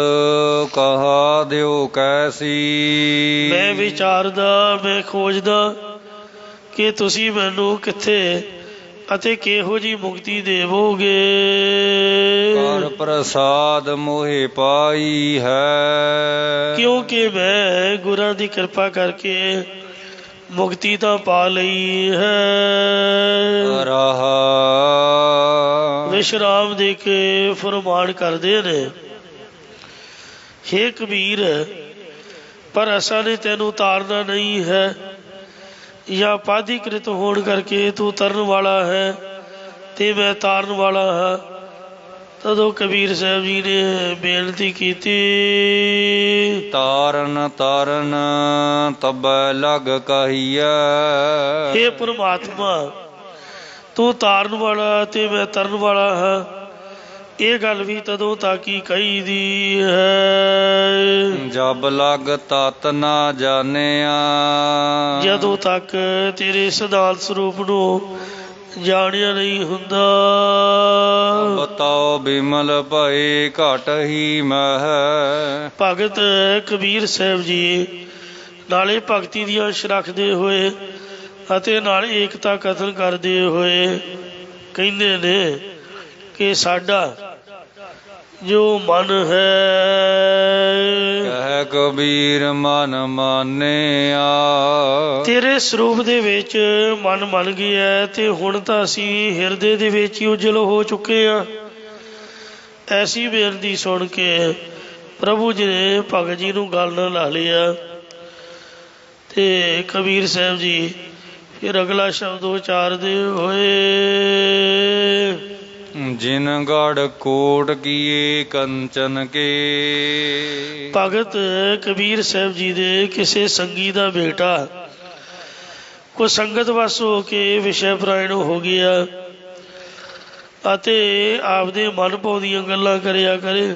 ਕਹਾ ਦਿਓ ਕੈਸੀ, ਮੈਂ ਵਿਚਾਰਦਾ, ਮੈਂ ਖੋਜਦਾ ਕਿ ਤੁਸੀਂ ਮੈਨੂੰ ਕਿੱਥੇ ਅਤੇ ਕਿਹੋ ਜਿਹੀ ਮੁਕਤੀ ਦੇਵੋਗੇ। ਕਰ ਪ੍ਰਸਾਦ ਮੋਹਿ ਪਾਈ ਹੈ, ਕਿਉਂਕਿ ਮੈਂ ਗੁਰਾਂ ਦੀ ਕਿਰਪਾ ਕਰਕੇ ਮੁਕਤੀ ਤਾਂ ਪਾ ਲਈ ਹੈ। ਰਹਾ ਵਿਸ਼ਰਾਮ ਦੇ ਕੇ ਫਰਮਾਨ ਕਰਦੇ ਨੇ, ਹੇ ਕਬੀਰ, ਪਰ ਅਸਾਂ ਨੇ ਤੈਨੂੰ ਤਾਰਨਾ ਨਹੀਂ ਹੈ, ਜਾਂ ਪਾਧੀਕ੍ਰਿਤ ਹੋਣ ਕਰਕੇ ਤੂੰ ਤਰਨ ਵਾਲਾ ਹੈ ਤੇ ਮੈਂ ਤਾਰਨ ਵਾਲਾ ਹਾਂ। ਤਦੋਂ ਕਬੀਰ ਸਾਹਿਬ ਜੀ ਨੇ ਬੇਨਤੀ ਕੀਤੀ, ਤਾਰਨ ਤਾਰਨ ਤਬੈ ਲਗ ਕਹੀਐ। ਹੇ ਪਰਮਾਤਮਾ, ਤੂੰ ਤਾਰਨ ਵਾਲਾ ਤੇ ਮੈਂ ਤਰਨ ਵਾਲਾ ਹਾਂ, ਇਹ ਗੱਲ ਵੀ ਤਦੋਂ ਤੱਕ ਹੀ ਕਹੀ ਦੀ ਹੈ। ਜਬ ਲਗ ਤਤ ਨਾ ਜਾਣਿਆ, ਜਦੋਂ ਤੱਕ ਤੇਰੇ ਸਿਧਾਂਤ ਸਰੂਪ ਨੂੰ ਜਾਣਿਆ ਨਹੀਂ ਹੁੰਦਾ। ਬਤਾਓ ਬਿਮਲ ਭਏ ਘਟ ਹੀ ਮਹਿ। ਭਗਤ ਕਬੀਰ ਸਾਹਿਬ ਜੀ ਨਾਲੇ ਭਗਤੀ ਦੀਆਂ ਅੰਸ਼ ਰੱਖਦੇ ਹੋਏ ਅਤੇ ਨਾਲ ਏਕਤਾ ਕਥਨ ਕਰਦੇ ਹੋਏ ਕਹਿੰਦੇ ਨੇ ਕਿ ਸਾਡਾ ਜੋ ਮਨ ਹੈ, ਕਹਿ ਕਬੀਰ ਮਨ ਮਾਨਿਆ, ਤੇਰੇ ਸਰੂਪ ਦੇ ਵਿੱਚ ਮਨ ਮੰਨ ਗਿਆ ਤੇ ਹੁਣ ਤਾਂ ਅਸੀਂ ਹਿਰਦੇ ਦੇ ਵਿੱਚ ਹੀ ਉਜਲ ਹੋ ਚੁੱਕੇ ਹਾਂ। ਐਸੀ ਬੇਨਤੀ ਸੁਣ ਕੇ ਪ੍ਰਭੂ ਜੀ ਨੇ ਭਗਤ ਜੀ ਨੂੰ ਗੱਲ ਨਾਲ ਲਾ ਲਿਆ ਤੇ ਕਬੀਰ ਸਾਹਿਬ ਜੀ ਫਿਰ ਅਗਲਾ ਸ਼ਬਦ ਉਚਾਰਦੇ ਹੋਏ, ਜਿਨ ਗੜ ਕੋਟ ਕੀਏ ਕੰਚਨ ਕੇ। ਭਗਤ ਕਬੀਰ ਸਾਹਿਬ ਜੀ ਦੇ ਕਿਸੇ ਸੰਗੀ ਦਾ ਬੇਟਾ ਕੋ ਸੰਗਤ ਵਸ ਹੋ ਕੇ ਵਿਸ਼ੇ ਪਰਾਇਣ ਹੋ ਗਿਆ ਅਤੇ ਆਪਦੇ ਮਨ ਭਾਉਂਦੀਆਂ ਗੱਲਾਂ ਕਰਿਆ ਕਰੇ।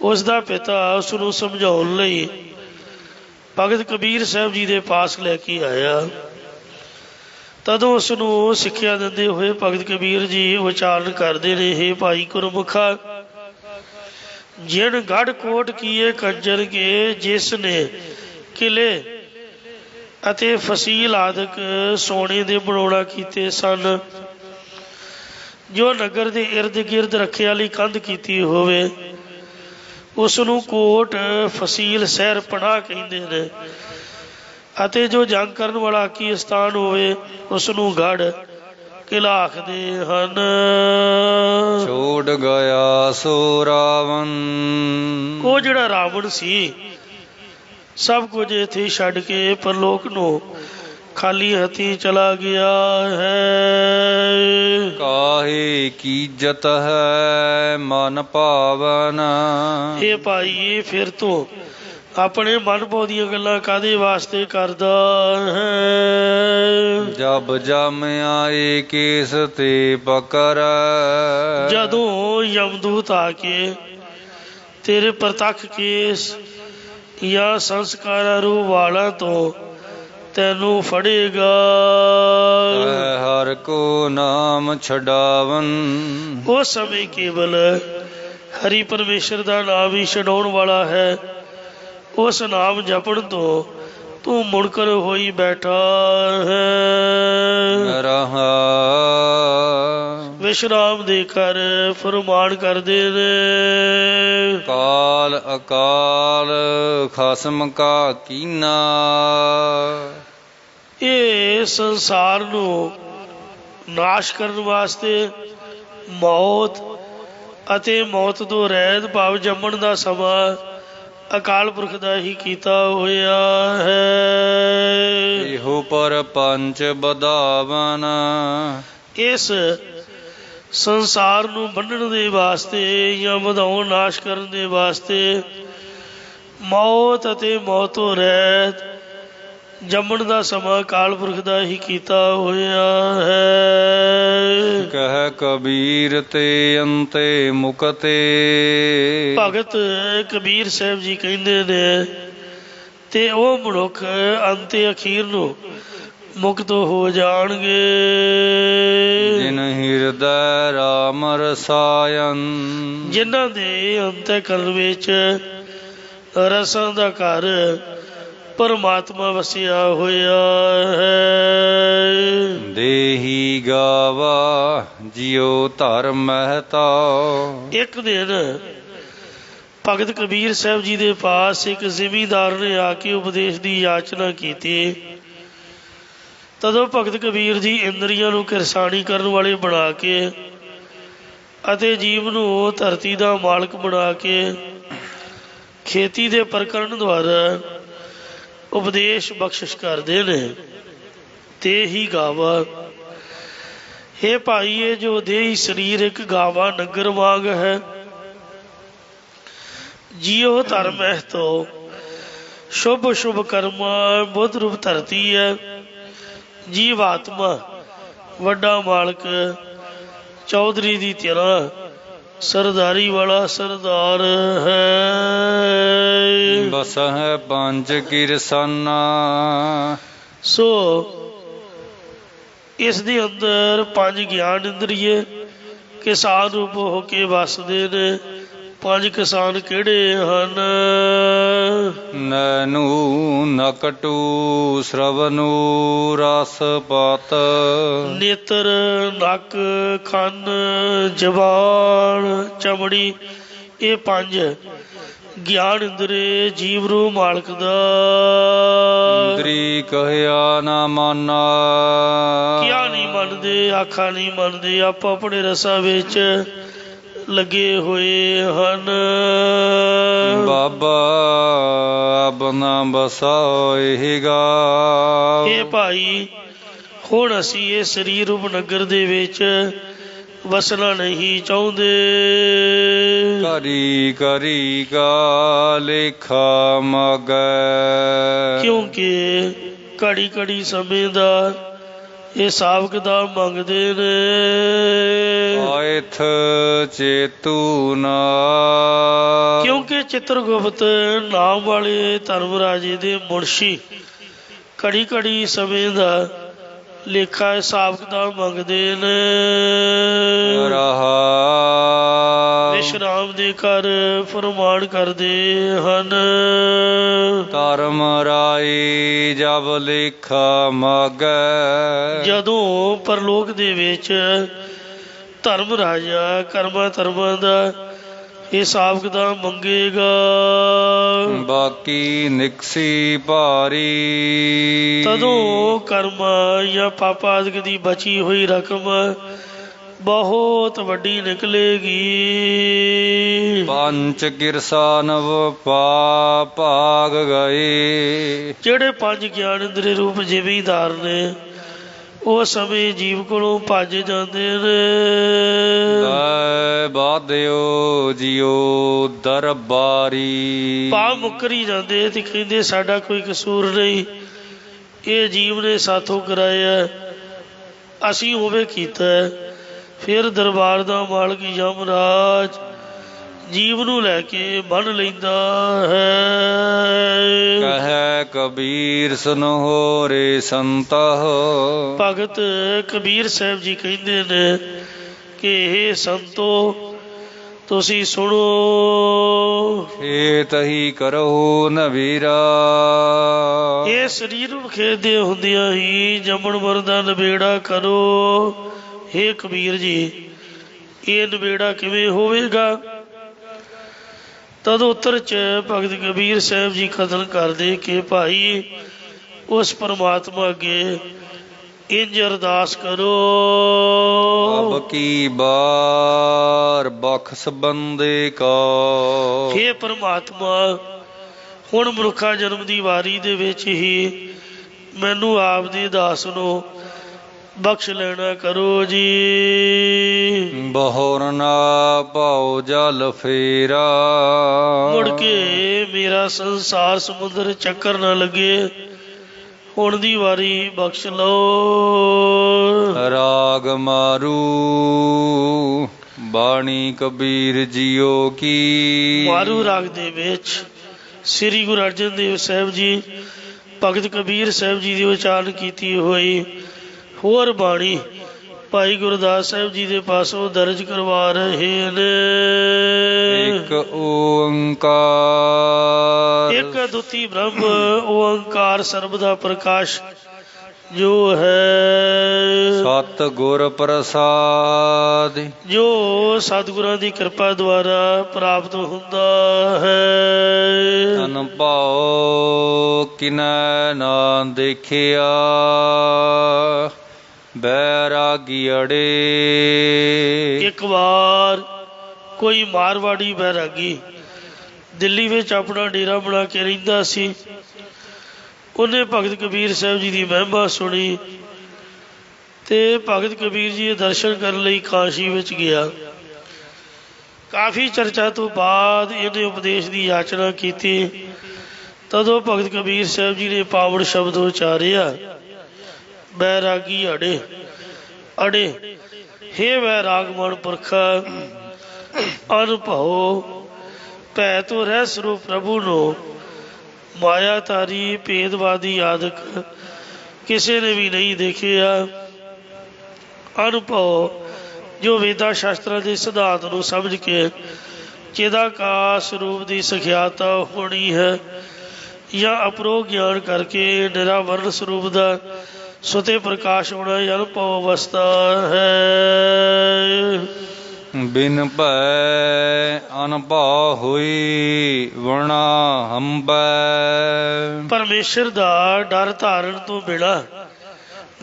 ਉਸ ਦਾ ਪਿਤਾ ਉਸ ਨੂੰ ਸਮਝਾਉਣ ਲਈ ਭਗਤ ਕਬੀਰ ਸਾਹਿਬ ਜੀ ਦੇ ਪਾਸ ਲੈ ਕੇ ਆਇਆ। ਤਦੋਂ ਉਸ ਨੂੰ ਸਿੱਖਿਆ ਦਿੰਦੇ ਹੋਏ ਭਗਤ ਕਬੀਰ ਜੀ ਉਚਾਰਨ ਕਰਦੇ ਨੇ, ਹੇ ਭਾਈ ਗੁਰਮੁਖਾ, ਜਿਨ ਗੜ ਕੋਟ ਕੀਏ ਕੰਚਨ ਕੇ, ਜਿਸ ਨੇ ਕਿਲੇ ਅਤੇ ਫਸੀਲ ਆਦਿਕ ਸੋਨੇ ਦੇ ਬਣਾਉਣਾ ਕੀਤੇ ਸਨ, ਜੋ ਨਗਰ ਦੇ ਇਰਦ ਗਿਰਦ ਰੱਖਿਆ ਲਈ ਕੰਧ ਕੀਤੀ ਹੋਵੇ, ਉਸ ਨੂੰ ਕੋਟ ਫਸੀਲ ਸ਼ਹਿਰ ਪਨਾਹ ਕਹਿੰਦੇ ਨੇ। ਅਤੇ ਜੋ ਜੰਗ ਕਰਨ ਵਾਲਾ ਕੀ ਸਥਾਨ ਹੋਵੇ ਉਸ ਨੂੰ ਗੜ ਕਿਲਾ ਆਖਦੇ ਹਨ। ਛੋੜ ਗਿਆ ਸੋ ਰਾਵਣ, ਉਹ ਜਿਹੜਾ ਰਾਵਣ ਸੀ ਸਭ ਕੁਝ ਇੱਥੇ ਛੱਡ ਕੇ ਪਰਲੋਕ ਨੂੰ ਖਾਲੀ ਹੱਥੀਂ ਚਲਾ ਗਿਆ ਹੈ। ਕਾਹੇ ਕੀਜਤ ਹੈ ਮਨ ਭਾਵਨ। ਇਹ ਭਾਈ ਫਿਰ ਤੋਂ ਆਪਣੇ ਮਨ ਭਾਉ ਦੀਆਂ ਗੱਲਾਂ ਕਾਹਦੇ ਵਾਸਤੇ ਕਰਦਾ ਹੈ। ਜਬ ਜਮਿਆ ਏ ਕੇਸ ਤੇ ਪਕਰ। ਜਦੋਂ ਯਮਦੂਤ ਆ ਕੇ ਤੇਰੇ ਪ੍ਰਤੱਖ ਕੇਸ ਜਾਂ ਸੰਸਕਾਰਾਂ ਰੂਪ ਵਾਲਾਂ ਤੋਂ ਤੈਨੂੰ ਫੜੇਗਾ। ਹਰ ਕੋ ਨਾਮ ਛਡਾਵਨ। ਉਸ ਸਮੇਂ ਕੇਵਲ ਹਰੀ ਪਰਮੇਸ਼ਰ ਦਾ ਨਾਮ ਹੀ ਛਡਾਉਣ ਵਾਲਾ ਹੈ। ਉਸ ਨਾਮ ਜਪਣ ਤੋਂ ਤੂੰ ਮੁਣਕਰ ਹੋਈ ਬੈਠਾ ਹੈ। ਰਹਾ ਵਿਸ਼ਰਾਮ ਦੇ ਕਰ ਫਰਮਾਨ ਕਰਦੇ ਨੇ। ਕਾਲ ਅਕਾਲ ਖਸਮ ਕਾ ਕੀਨਾ। ਇਹ ਸੰਸਾਰ ਨੂੰ ਨਾਸ਼ ਕਰਨ ਵਾਸਤੇ ਮੌਤ ਅਤੇ ਮੌਤ ਤੋਂ ਰਹਿਤ ਭਾਵ ਜੰਮਣ ਦਾ ਸਮਾਂ ਅਕਾਲ ਪੁਰਖ ਦਾ ਹੀ ਕੀਤਾ ਹੋਇਆ ਹੈ। ਇਹੋ ਪਰ ਪੰਚ ਬਧਾਵਨ। ਇਸ ਸੰਸਾਰ ਨੂੰ ਬੰਨਣ ਦੇ ਵਾਸਤੇ ਜਾਂ ਵਧਾਉਣ ਨਾਸ਼ ਕਰਨ ਦੇ ਵਾਸਤੇ ਮੌਤ ਅਤੇ ਮੌਤ ਤੋਂ ਰਹਿਤ ਜੰਮਣ ਦਾ ਸਮਾਂ ਅਕਾਲ ਪੁਰਖ ਦਾ ਹੀ ਕੀਤਾ ਹੋਇਆ ਹੈ। ਕਹਿ ਕਬੀਰ ਤੇ ਅੰਤੇ ਮੁਕਤੇ। ਭਗਤ ਕਬੀਰ ਸਾਹਿਬ ਜੀ ਕਹਿੰਦੇ ਨੇ ਤੇ ਉਹ ਮਨੁੱਖ ਅੰਤੇ ਅਖੀਰ ਨੂੰ ਮੁਕਤ ਹੋ ਜਾਣਗੇ। ਜਿਨ ਹਿਰਦੈ ਰਾਮ ਰਸਾਇਨ। ਜਿਨ੍ਹਾਂ ਦੇ ਅੰਤःਕਰਨ ਵਿੱਚ ਰਸਾਂ ਦਾ ਘਰ ਪਰਮਾਤਮਾ ਵਸਿਆ ਹੋਇਆ ਹੈ। ਦੇਹੀ ਗਾਵਾ ਜਿਉ ਧਰ ਮਹਿਤਾ। ਇੱਕ ਦਿਨ ਭਗਤ ਕਬੀਰ ਸਾਹਿਬ ਜੀ ਦੇ ਪਾਸ ਇੱਕ ਜ਼ਿਮੀਂਦਾਰ ਨੇ ਆ ਕੇ ਉਪਦੇਸ਼ ਦੀ ਯਾਚਨਾ ਕੀਤੀ। ਤਦੋਂ ਭਗਤ ਕਬੀਰ ਜੀ ਇੰਦਰੀਆਂ ਨੂੰ ਕਿਰਸਾਨੀ ਕਰਨ ਵਾਲੇ ਬਣਾ ਕੇ ਅਤੇ ਜੀਵ ਨੂੰ ਧਰਤੀ ਦਾ ਮਾਲਕ ਬਣਾ ਕੇ ਖੇਤੀ ਦੇ ਪ੍ਰਕਰਨ ਦੁਆਰਾ ਉਪਦੇਸ਼ ਬਖਸ਼ਿਸ਼ ਕਰਦੇ ਨੇ। ਤੇ ਹੀ ਗਾਵਾ ਇਹ ਭਾਈ ਇਹ ਜੋ ਦੇਹੀ ਸਰੀਰ ਇੱਕ ਗਾਵਾ ਨਗਰ ਵਾਂਗ ਹੈ। ਜੀਉ ਧਰਮ ਹੈ ਤੋ ਸ਼ੁਭ ਸ਼ੁਭ ਕਰਮਾ ਬੁੱਧ ਰੂਪ ਧਰਤੀ ਹੈ। ਜੀਵ ਆਤਮਾ ਵੱਡਾ ਮਾਲਕ ਚੌਧਰੀ ਦੀ ਤਰ੍ਹਾਂ ਸਰਦਾਰੀ ਵਾਲਾ ਸਰਦਾਰ ਹੈ। ਬਸ ਹੈ ਪੰਜ ਕਿਰਸਾਨਾ। ਸੋ ਇਸ ਦੇ ਅੰਦਰ ਪੰਜ ਗਿਆਨ ਇੰਦਰੀਏ ਕਿਸਾਨ ਰੂਪ ਹੋ ਕੇ ਵਸਦੇ ਨੇ। ਪੰਜ ਕਿਸਾਨ ਕਿਹੜੇ ਹਨ? ਨੈਨੂ ਨਕਟੂ ਸ਼ਰਵਨੂ ਰਸ ਪਤ। ਨੇਤਰ, ਨੱਕ, ਕੰਨ, ਜ਼ਬਾਨ, ਚਮੜੀ ਇਹ ਪੰਜ ਗਿਆਨ ਇੰਦਰੀ ਜੀਵ ਰੂ ਮਾਲਕ ਦਾ। ਇੰਦਰੀ ਕਹਿਆ ਨਾ ਮਾਨਾ। ਕਿਆ ਨਹੀਂ ਮੰਨਦੇ, ਆਖਾ ਨਹੀਂ ਮੰਨਦੇ, ਆਪੋ ਆਪਣੇ ਰਸਾਂ ਵਿੱਚ ਲੱਗੇ ਹੋਏ ਹਨ। ਬਾਬਾ ਆਪਣਾ ਬਸਾਏਗਾ। ਇਹ ਭਾਈ ਹੁਣ ਅਸੀਂ ਇਹ ਸਰੀਰ ਰੂਪ ਨਗਰ ਦੇ ਵਿੱਚ ਵਸਣਾ ਨਹੀਂ ਚਾਹੁੰਦੇ। ਕਰੀ ਕਰੀ ਕਾ ਲੇਖਾ ਮਾਗੈ। ਕਿਉਂਕਿ ਘੜੀ ਘੜੀ ਸਮੇਂ ਦਾ ਇਹ ਹਿਸਾਬ ਕਿਤਾਬ ਮੰਗਦੇ ਨੇ। ਆਇਥ ਚੇਤੂ ਨਾ। ਕਿਉਂਕਿ ਚਿੱਤਰਗੁਪਤ ਨਾਮ ਵਾਲੇ ਧਰਮ ਰਾਜੇ ਦੇ ਮੁਨਸ਼ੀ ਘੜੀ ਘੜੀ ਸਮੇਂ ਦਾ ਲੇਖਾ ਹਿਸਾਬ ਕਿਤਾਬ ਮੰਗਦੇ ਨੇ। ਰਹਾ ਵਿਸ਼ਰਾਮ ਦੇ ਘਰ ਫਰਮਾਨ ਕਰਦੇ ਹਨ। ਧਰਮ ਰਾਈ ਜਬ ਲੇਖਾ ਮਾਗੈ। ਜਦੋਂ ਪਰਲੋਕ ਦੇ ਵਿੱਚ ਧਰਮ ਰਾਜਾ ਕਰਮਾਂ ਧਰਮਾਂ ਦਾ ਹਿਸਾਬ ਕਿਤਾਬ ਮੰਗੇਗਾ। ਬਾਕੀ ਨਿਕਸੀ ਭਾਰੀ। ਤਦੋਂ ਕਰਮ ਜਾਂ ਪਾਪ ਆਦਿਕ ਦੀ ਬਚੀ ਹੋਈ ਰਕਮ ਬਹੁਤ ਵੱਡੀ ਨਿਕਲੇਗੀ। ਪੰਚ ਕਿਰਸਾ ਨਵ ਭਾਗ ਗਏ। ਜਿਹੜੇ ਪੰਜ ਗਿਆਨ ਇੰਦਰੀ ਰੂਪ ਜ਼ਿਮੀਦਾਰ ਨੇ ਉਹ ਸਮੇਂ ਜੀਵ ਕੋਲੋਂ ਭੱਜ ਜਾਂਦੇ ਨੇ। ਬਾਧਿਓ ਜਿਉ ਦਰਬਾਰੀ। ਭਾਵ ਮੁੱਕਰੀ ਜਾਂਦੇ ਤੇ ਕਹਿੰਦੇ ਸਾਡਾ ਕੋਈ ਕਸੂਰ ਨਹੀਂ, ਇਹ ਜੀਵ ਨੇ ਸਾਥੋਂ ਕਰਾਇਆ, ਅਸੀਂ ਉਵੇਂ ਕੀਤਾ। ਫਿਰ ਦਰਬਾਰ ਦਾ ਮਾਲਕ ਯਮਰਾਜ ਜੀਵ ਨੂੰ ਲੈ ਕੇ ਬੰਨ੍ਹ ਲੈਂਦਾ ਹੈ। ਕਹੈ ਕਬੀਰ ਸੁਨਹੁ ਰੇ ਸੰਤੋ। ਭਗਤ ਕਬੀਰ ਸਾਹਿਬ ਜੀ ਕਹਿੰਦੇ ਨੇ ਕਿ ਇਹ ਸੰਤੋ ਤੁਸੀਂ ਸੁਣੋ। ਖੇਤ ਹੀ ਕਰਹੁ ਨਵੀਰਾ। ਇਹ ਸਰੀਰ ਨੂੰ ਖੇਡਦੇ ਹੁੰਦਿਆਂ ਹੀ ਜੰਮਣ ਮਰਨ ਦਾ ਨਿਬੇੜਾ ਕਰੋ। ਹੇ ਕਬੀਰ ਜੀ, ਇਹ ਨਿਬੇੜਾ ਕਿਵੇਂ ਹੋਵੇਗਾ? ਤਦ ਉੱਤਰ 'ਚ ਭਗਤ ਕਬੀਰ ਸਾਹਿਬ ਜੀ ਕਥਨ ਕਰਦੇ ਕਿ ਭਾਈ ਉਸ ਪਰਮਾਤਮਾ ਅੱਗੇ ਇੰਝ ਅਰਦਾਸ ਕਰੋ। ਅਬ ਕੀ ਬਾਰ ਬਖਸ਼ ਬੰਦੇ ਕਾ। ਹੇ ਪਰਮਾਤਮਾ, ਹੁਣ ਮਨੁੱਖਾ ਜਨਮ ਦੀ ਵਾਰੀ ਦੇ ਵਿੱਚ ਹੀ ਮੈਨੂੰ ਆਪ ਦੇ ਦਾਸ ਨੂੰ ਬਖਸ਼ ਲੈਣਾ ਕਰੋ ਜੀ। ਬਹੁਰ ਨਾ ਭਾਉ ਜਲ ਫੇਰਾ। ਮੁੜ ਕੇ ਮੇਰਾ ਸੰਸਾਰ ਸਮੁੰਦਰ ਚੱਕਰ ਨਾ ਲੱਗੇ, ਹੁਣ ਦੀ ਵਾਰੀ ਬਖਸ਼ ਲਓ। ਰਾਗ ਮਾਰੂ ਬਾਣੀ ਕਬੀਰ ਜੀਓ ਕੀ। ਮਾਰੂ ਰਾਗ ਦੇ ਵਿੱਚ ਸ੍ਰੀ ਗੁਰੂ ਅਰਜਨ ਦੇਵ ਸਾਹਿਬ ਜੀ ਭਗਤ ਕਬੀਰ ਸਾਹਿਬ ਜੀ ਦੀ ਉਚਾਰਨ ਕੀਤੀ ਹੋਈ ਹੋਰ ਬਾਣੀ ਭਾਈ ਗੁਰਦਾਸ ਸਾਹਿਬ ਜੀ ਦੇ ਪਾਸੋਂ ਦਰਜ ਕਰਵਾ ਰਹੇ ਨੇ। ਇੱਕ ਓੰਕਾਰ। ਇੱਕ ਅਦੁੱਤੀ ਬ੍ਰਹਮ ਓੰਕਾਰ ਸਰਬ ਦਾ ਪ੍ਰਕਾਸ਼ ਜੋ ਹੈ। ਸਤ ਗੁਰ ਪ੍ਰਸਾਦ। ਜੋ ਸਤਿਗੁਰਾਂ ਦੀ ਕਿਰਪਾ ਦੁਆਰਾ ਪ੍ਰਾਪਤ ਹੁੰਦਾ ਹੈ। ਅਨਭਉ ਕਿਨੈ ਨਾ ਦੇਖਿਆ ਬੈਰਾਗੀ ਅੜੇ। ਇੱਕ ਵਾਰ ਕੋਈ ਮਾਰਵਾੜੀ ਬੈਰਾਗੀ ਦਿੱਲੀ ਵਿੱਚ ਆਪਣਾ ਡੇਰਾ ਬਣਾ ਕੇ ਰਹਿੰਦਾ ਸੀ। ਉਹਨੇ ਭਗਤ ਕਬੀਰ ਸਾਹਿਬ ਜੀ ਦੀ ਮਹਿਮਾ ਸੁਣੀ ਤੇ ਭਗਤ ਕਬੀਰ ਜੀ ਦੇ ਦਰਸ਼ਨ ਕਰਨ ਲਈ ਕਾਸ਼ੀ ਵਿੱਚ ਗਿਆ। ਕਾਫੀ ਚਰਚਾ ਤੋਂ ਬਾਅਦ ਇਹਨੇ ਉਪਦੇਸ਼ ਦੀ ਯਾਚਨਾ ਕੀਤੀ। ਤਦੋਂ ਭਗਤ ਕਬੀਰ ਸਾਹਿਬ ਜੀ ਨੇ ਪਾਵਨ ਸ਼ਬਦ ਉਚਾਰਿਆ, ਬੈਰਾਗੀ ਅੜੇ ਅੜੇ। ਹੇ ਵੈਰਾਗਮਨ ਪੁਰਖਾ, ਅਨਭਉ ਭੈ ਤੋਂ ਰਹਿ ਸਰੂਪ ਪ੍ਰਭੂ ਨੂੰ ਮਾਇਆ ਤਾਰੀ ਭੇਦਵਾਦੀ ਆਦਿਕ ਕਿਸੇ ਨੇ ਵੀ ਨਹੀਂ ਦੇਖਿਆ। ਅਨੁਭਵ ਜੋ ਵੇਦਾਂ ਸ਼ਾਸਤਰਾਂ ਦੇ ਸਿਧਾਂਤ ਨੂੰ ਸਮਝ ਕੇ ਚਿਦਾਕਾਸ਼ ਰੂਪ ਦੀ ਸਿਖਿਆਤਾ ਹੋਣੀ ਹੈ, ਜਾਂ ਅਪਰੋਗ ਗਿਆਨ ਕਰਕੇ ਨਿਰਾਵਰਨ ਸਰੂਪ ਦਾ ਸੁਤੇ ਪ੍ਰਕਾਸ਼ ਹੋਣਾ ਅਨੁਭਵ ਅਵਸਥਾ ਹੈ। ਬਿਨ ਭੈ ਅਨਭਉ ਹੋਈ ਵਣਾ ਹੰਬੈ। ਪਰਮੇਸ਼ਰ ਦਾ ਡਰ ਧਾਰਨ ਤੋਂ ਬਿਨਾਂ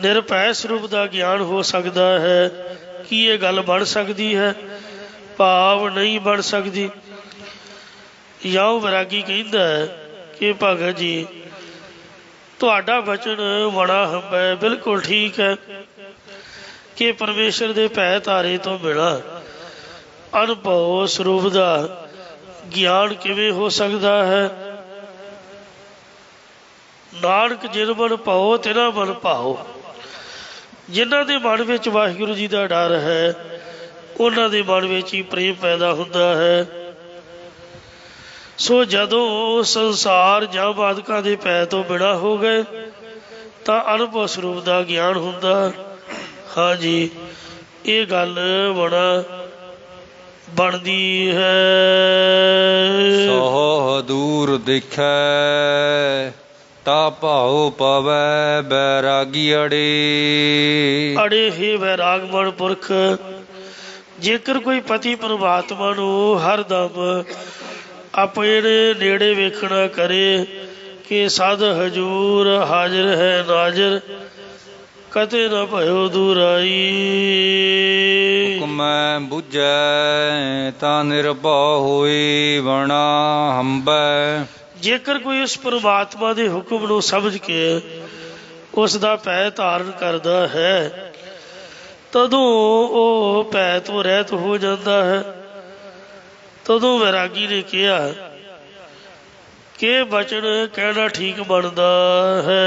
ਨਿਰਭੈ ਸਰੂਪ ਦਾ ਗਿਆਨ ਹੋ ਸਕਦਾ ਹੈ। ਕੀ ਇਹ ਗੱਲ ਬਣ ਸਕਦੀ ਹੈ? ਭਾਵ ਨਹੀਂ ਬਣ ਸਕਦੀ। ਜਾਂ ਵੈਰਾਗੀ ਕਹਿੰਦਾ ਕਿ ਭਗਤ ਜੀ ਤੁਹਾਡਾ ਬਚਨ ਬੜਾ ਹੰਬੈ, ਬਿਲਕੁਲ ਠੀਕ ਹੈ ਕਿ ਪਰਮੇਸ਼ਰ ਦੇ ਭੈ ਧਾਰੇ ਤੋਂ ਬਿਨਾਂ ਅਨੁਭਵ ਸਰੂਪ ਦਾ ਗਿਆਨ ਕਿਵੇਂ ਹੋ ਸਕਦਾ ਹੈ। ਨਾਨਕ ਜਿਨ ਮਨ ਭਾਓ ਤਿਨਾ ਮਨ ਭਾਓ। ਜਿਨ੍ਹਾਂ ਦੇ ਮਨ ਵਿੱਚ ਵਾਹਿਗੁਰੂ ਜੀ ਦਾ ਡਰ ਹੈ ਉਹਨਾਂ ਦੇ ਮਨ ਵਿੱਚ ਹੀ ਪ੍ਰੇਮ ਪੈਦਾ ਹੁੰਦਾ ਹੈ। ਸੋ ਜਦੋਂ ਸੰਸਾਰ ਜਾਂ ਬਾਦਕਾਂ ਦੇ ਭੈ ਤੋਂ ਬਿਨਾਂ ਹੋ ਗਏ ਤਾਂ ਅਨੁਭਵ ਸਰੂਪ ਦਾ ਗਿਆਨ ਹੁੰਦਾ। ਹਾਂਜੀ, ਇਹ ਗੱਲ ਬਣਦੀ ਹੈ। ਸੋ ਦੂਰ ਦਿਖੈ ਤਾ ਭਾਉ ਪਵੈ ਬੈਰਾਗੀ ਅੜੇ। ਅੜੇ ਹੀ ਵੈਰਾਗਮਨ ਪੁਰਖ, ਜੇਕਰ ਕੋਈ ਪਤੀ ਪਰਮਾਤਮਾ ਨੂੰ ਹਰਦਮ ਆਪਣੇ ਨੇੜੇ ਵੇਖਣਾ ਕਰੇ ਕਿ ਸਦ ਹਜੂਰ ਹਾਜ਼ਰ ਹੈ ਨਾਜ਼ਰ, ਕਤੇ ਨ ਭਇਓ ਦੂਰਾਈ। ਹੁਕਮੈ ਬੁਝੈ ਤਾਂ ਨਿਰਭਉ ਹੋਈ ਬਣਾ ਹੰਬੈ। ਜੇਕਰ ਕੋਈ ਉਸ ਪਰਮਾਤਮਾ ਦੇ ਹੁਕਮ ਨੂੰ ਸਮਝ ਕੇ ਉਸ ਦਾ ਭੈ ਧਾਰਨ ਕਰਦਾ ਹੈ ਤਦੋਂ ਉਹ ਭੈ ਤੋਂ ਰਹਿਤ ਹੋ ਜਾਂਦਾ ਹੈ। ਤਦੋਂ ਵੈਰਾਗੀ ਨੇ ਕਿਹਾ ਕਿ ਬਚਨ ਕਹਿਣਾ ਠੀਕ ਬਣਦਾ ਹੈ।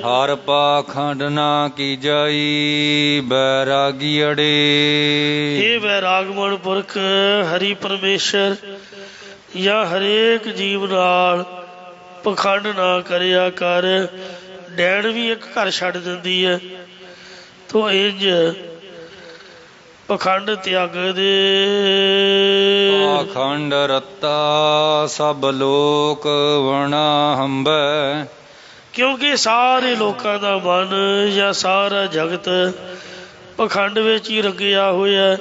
ਹਰ ਪਾਖੰਡ ਨਾ ਕੀਜਾਈ ਬੈਰਾਗੀ ਅੜੇ। ਇਹ ਵੈਰਾਗਮਨ ਪੁਰਖ ਹਰੀ ਪਰਮੇਸ਼ਰ ਜਾਂ ਹਰੇਕ ਜੀਵ ਨਾਲ ਪਖੰਡ ਨਾ ਕਰਿਆ ਕਰ। ਡੈਣ ਵੀ ਇੱਕ ਘਰ ਛੱਡ ਦਿੰਦੀ ਹੈ ਤੋ ਇੰਝ ਪਖੰਡ ਤਿਆਗ ਦੇ। ਪਾਖੰਡ ਰਤਾ ਸਭ ਲੋਕ ਵਣਾ ਹੰਬੈ। ਕਿਉਂਕਿ ਸਾਰੇ ਲੋਕਾਂ ਦਾ ਮਨ ਜਾਂ ਸਾਰਾ ਜਗਤ ਪਖੰਡ ਵਿੱਚ ਹੀ ਰੰਗਿਆ ਹੋਇਆ।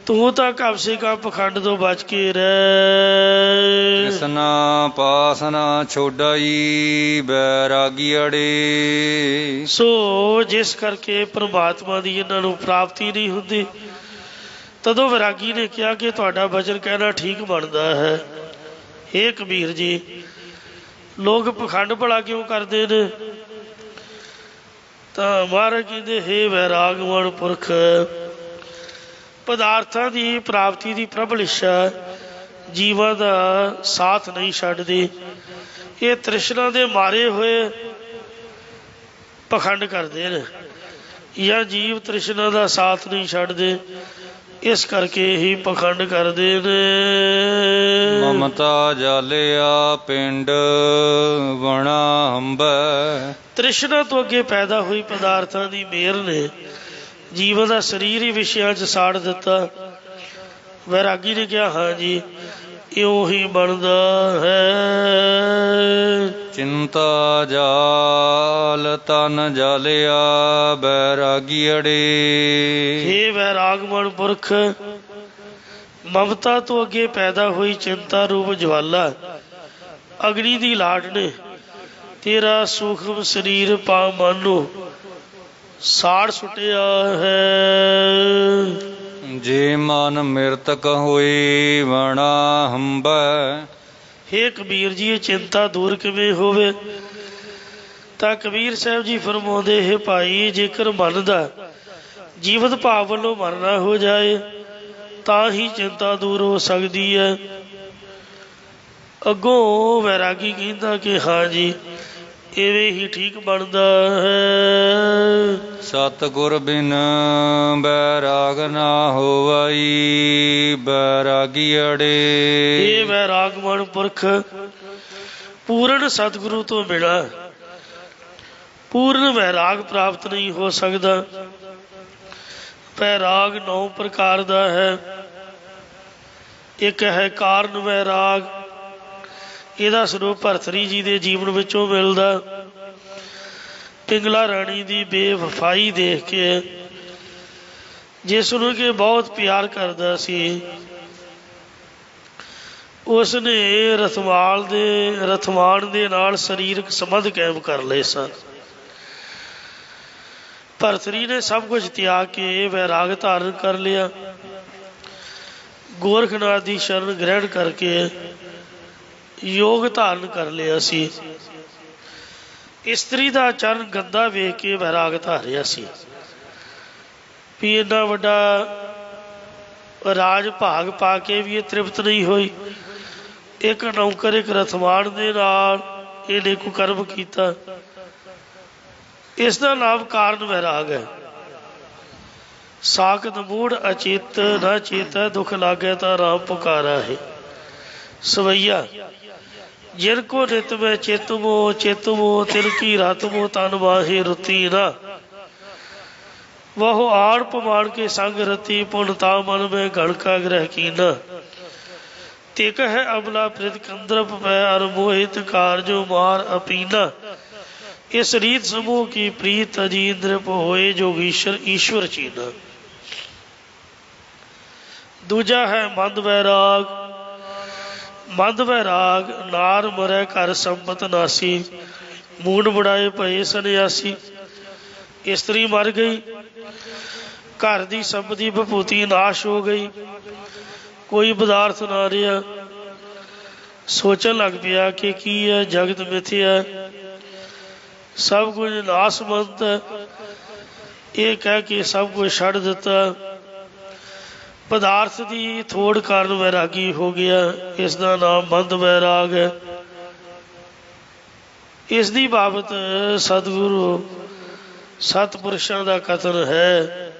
ਤੂੰ ਤਾਂ ਕਮ ਸੇ ਕਮ ਪਖੰਡ ਤੋਂ ਬਚ ਕੇ ਰਹਿ। ਕਿਸਨਾ ਪਾਸ ਨਾ ਛੋਡਾਈ ਬੈਰਾਗੀ ਅੜੇ। ਸੋ ਜਿਸ ਕਰਕੇ ਪ੍ਰਮਾਤਮਾ ਦੀ ਇਹਨਾਂ ਨੂੰ ਪ੍ਰਾਪਤੀ ਨਹੀਂ ਹੁੰਦੀ ਤਦੋਂ ਵੈਰਾਗੀ ਨੇ ਕਿਹਾ ਕਿ ਤੁਹਾਡਾ ਬਚਨ ਕਹਿਣਾ ਠੀਕ ਬਣਦਾ ਹੈ। ਹੇ ਕਬੀਰ ਜੀ, ਲੋਕ ਪਖੰਡ ਭਲਾ ਕਿਉਂ ਕਰਦੇ ਨੇ? ਤਾਂ ਮਹਾਰਾਜ ਕਹਿੰਦੇ ਹੇ ਵੈਰਾਗਮਨ ਪੁਰਖ, ਪਦਾਰਥਾਂ ਦੀ ਪ੍ਰਾਪਤੀ ਦੀ ਪ੍ਰਬਲ ਇੱਛਾ ਜੀਵਾਂ ਦਾ ਸਾਥ ਨਹੀਂ ਛੱਡਦੀ। ਇਹ ਤ੍ਰਿਸ਼ਨਾ ਦੇ ਮਾਰੇ ਹੋਏ ਪਖੰਡ ਕਰਦੇ ਨੇ ਜਾਂ ਜੀਵ ਤ੍ਰਿਸ਼ਨਾ ਦਾ ਸਾਥ ਨਹੀਂ ਛੱਡਦੇ, ਇਸ ਕਰਕੇ ਹੀ ਪਖੰਡ ਕਰਦੇ ਨੇ। ਮਮਤਾ ਜਾਲਿਆ ਪਿੰਡ ਬਣਾ ਹੰਬੈ। ਤ੍ਰਿਸ਼ਨਾ ਤੋਂ ਅੱਗੇ ਪੈਦਾ ਹੋਈ ਪਦਾਰਥਾਂ ਦੀ ਮਿਹਰ ਨੇ ਜੀਵਨ ਦਾ ਸਰੀਰ ਹੀ ਵਿਸ਼ਿਆਂ 'ਚ ਸਾੜ ਦਿੱਤਾ। ਵੈਰਾਗੀ ਨੇ ਕਿਹਾ ਹਾਂ ਜੀ, ਇਉਂ ਹੀ ਬਣਦਾ ਹੈ। ਚਿੰਤਾ ਜਾਲ ਤਨ ਜਾਲਿਆ ਬੈਰਾਗੀ ਅੜੇ। ਹੇ ਵੈਰਾਗਮਨ ਪੁਰਖ, ਮਮਤਾ ਤੋਂ ਅੱਗੇ ਪੈਦਾ ਹੋਈ ਚਿੰਤਾ ਰੂਪ ਜਵਾਲਾ ਅਗਨੀ ਦੀ ਲਾਟ ਨੇ ਤੇਰਾ ਸੂਖਮ ਸਰੀਰ ਪਾ ਮਨ ਨੂੰ ਸਾੜ ਸੁੱਟਿਆ ਹੈ। ਜੇ ਮਨ ਮਿਰਤਕ ਹੋਈ ਬਣਾ ਹੰਬੈ। ਹੇ ਕਬੀਰ ਜੀ, ਇਹ ਚਿੰਤਾ ਦੂਰ ਕਿਵੇਂ ਹੋਵੇ? ਤਾਂ ਕਬੀਰ ਸਾਹਿਬ ਜੀ ਫਰਮਾਉਂਦੇ, ਹੈ ਭਾਈ, ਜੇਕਰ ਮਨ ਦਾ ਜੀਵਤ ਭਾਵ ਵੱਲੋਂ ਮਰਨਾ ਹੋ ਜਾਏ ਤਾਂ ਹੀ ਚਿੰਤਾ ਦੂਰ ਹੋ ਸਕਦੀ ਹੈ। ਅੱਗੋਂ ਵੈਰਾਗੀ ਕਹਿੰਦਾ ਕਿ ਹਾਂ ਜੀ, ਇਵੇਂ ਹੀ ਠੀਕ ਬਣਦਾ ਹੈ। ਸਤਿਗੁਰ ਬਿਨ ਬੈਰਾਗ ਨਾ ਹੋਵਈ ਬੈਰਾਗੀ ਅੜੇ। ਇਹ ਵੈਰਾਗਮਨ ਪੁਰਖ ਪੂਰਨ ਸਤਿਗੁਰੂ ਤੋਂ ਬਿਨਾਂ ਪੂਰਨ ਵੈਰਾਗ ਪ੍ਰਾਪਤ ਨਹੀਂ ਹੋ ਸਕਦਾ। ਵੈਰਾਗ 9 ਪ੍ਰਕਾਰ ਦਾ ਹੈ। ਇੱਕ ਹੈ ਕਾਰਨ ਵੈਰਾਗ, ਇਹਦਾ ਸਰੂਪ ਭਰਤਰੀ ਜੀ ਦੇ ਜੀਵਨ ਵਿੱਚੋਂ ਮਿਲਦਾ। ਪਿੰਗਲਾ ਰਾਣੀ ਦੀ ਬੇਵਫਾਈ ਦੇਖ ਕੇ ਜਿਸ ਨੂੰ ਕਿ ਬਹੁਤ ਪਿਆਰ ਕਰਦਾ ਸੀ, ਉਸ ਨੇ ਰਥਵਾਨ ਦੇ ਨਾਲ ਸਰੀਰਕ ਸੰਬੰਧ ਕਾਇਮ ਕਰ ਲਏ ਸਨ। ਭਰਤਰੀ ਨੇ ਸਭ ਕੁਝ ਤਿਆਗ ਕੇ ਵੈਰਾਗ ਧਾਰਨ ਕਰ ਲਿਆ। ਗੋਰਖਨਾਥ ਦੀ ਸ਼ਰਨ ਗ੍ਰਹਿਣ ਕਰਕੇ ਯੋਗ ਧਾਰਨ ਕਰ ਲਿਆ ਸੀ। ਇਸਤਰੀ ਦਾ ਚਰਨ ਗੰਦਾ ਵੇਖ ਕੇ ਵੈਰਾਗ ਧਾਰਿਆ ਸੀ ਵੀ ਇੰਨਾ ਵੱਡਾ ਰਾਜ ਭਾਗ ਪਾ ਕੇ ਵੀ ਇਹ ਤ੍ਰਿਪਤ ਨਹੀਂ ਹੋਈ। ਇੱਕ ਨੌਕਰ ਇੱਕ ਰਥਵਾਨ ਦੇ ਨਾਲ ਇਹਨੇ ਕੁਕਰਮ ਕੀਤਾ। ਇਸ ਦਾ ਨਾਮ ਕਾਰਨ ਵੈਰਾਗ ਹੈ। ਸਾਖਤ ਮੂੜ ਅਚੇਤ ਨਾ ਚੇਤੈ, ਦੁੱਖ ਲਾਗੇ ਤਾਂ ਰਾਮ ਪੁਕਾਰਾ ਹੈ। ਸਵਈਆ ਜਿਨ ਕੋ ਨਿਤ ਮੈਂ ਚੇਤਮੋ ਤਿਨ ਕੀ ਰਤਮੋ ਤਨ ਵਾਹੇ ਰੁਤੀ ਨਾ। ਵਹੁ ਆੜ ਪਮਾਣ ਕੇ ਸੰਗ ਰਤੀ ਪੁਨ ਤਾ ਮਨ ਮੈਂ ਗਣ ਕਾ ਗ੍ਰਹਿ ਕੀਨਾ। ਤਿਕ ਹੈ ਅਬਲਾ ਪ੍ਰਿਤ ਕੰਦਰਪ ਪੈ ਅਰ ਮੋਹਿਤ ਕਾਰਜੋ ਮਾਰ ਅਪੀਨਾ। ਇਸ ਰੀਤ ਸਮੂਹ ਕੀ ਪ੍ਰੀਤ ਅਜੀਂਦਰ ਹੋਏ ਜੋਗੀਸ਼ਰ ਈਸ਼ਵਰ ਚੀਨਾ। ਦੂਜਾ ਹੈ ਮੰਦ ਵੈਰਾਗ। ਮੰਦ ਵੈਰਾਗ ਨਾਰ ਮਰੈ ਘਰ ਸੰਪਤ ਨਾਸੀ। ਮੂੰਡ ਬੁੜਾਏ ਭਏ ਸੰਨਿਆਸੀ। ਇਸਤਰੀ ਮਰ ਗਈ, ਘਰ ਦੀ ਸੰਪਤੀ ਵਿਭੂਤੀ ਨਾਸ਼ ਹੋ ਗਈ, ਕੋਈ ਪਦਾਰਥ ਨਾ ਰਿਹਾ। ਸੋਚਣ ਲੱਗ ਪਿਆ ਕਿ ਕੀ ਹੈ, ਜਗਤ ਮਿਥਿਆ, ਸਭ ਕੁਝ ਨਾਸਮੰਤ ਹੈ। ਇਹ ਕਹਿ ਕੇ ਸਭ ਕੁਝ ਛੱਡ ਦਿੱਤਾ। ਪਦਾਰਥ ਦੀ ਥੋੜ ਕਾਰਨ ਵੈਰਾਗੀ ਹੋ ਗਿਆ। ਇਸ ਦਾ ਨਾਮ ਬੰਦ ਵੈਰਾਗ ਹੈ। ਇਸ ਦੀ ਬਾਬਤ ਸਤਿਗੁਰੂ ਸਤਿਪੁਰਸ਼ਾਂ ਦਾ ਕਥਨ ਹੈ।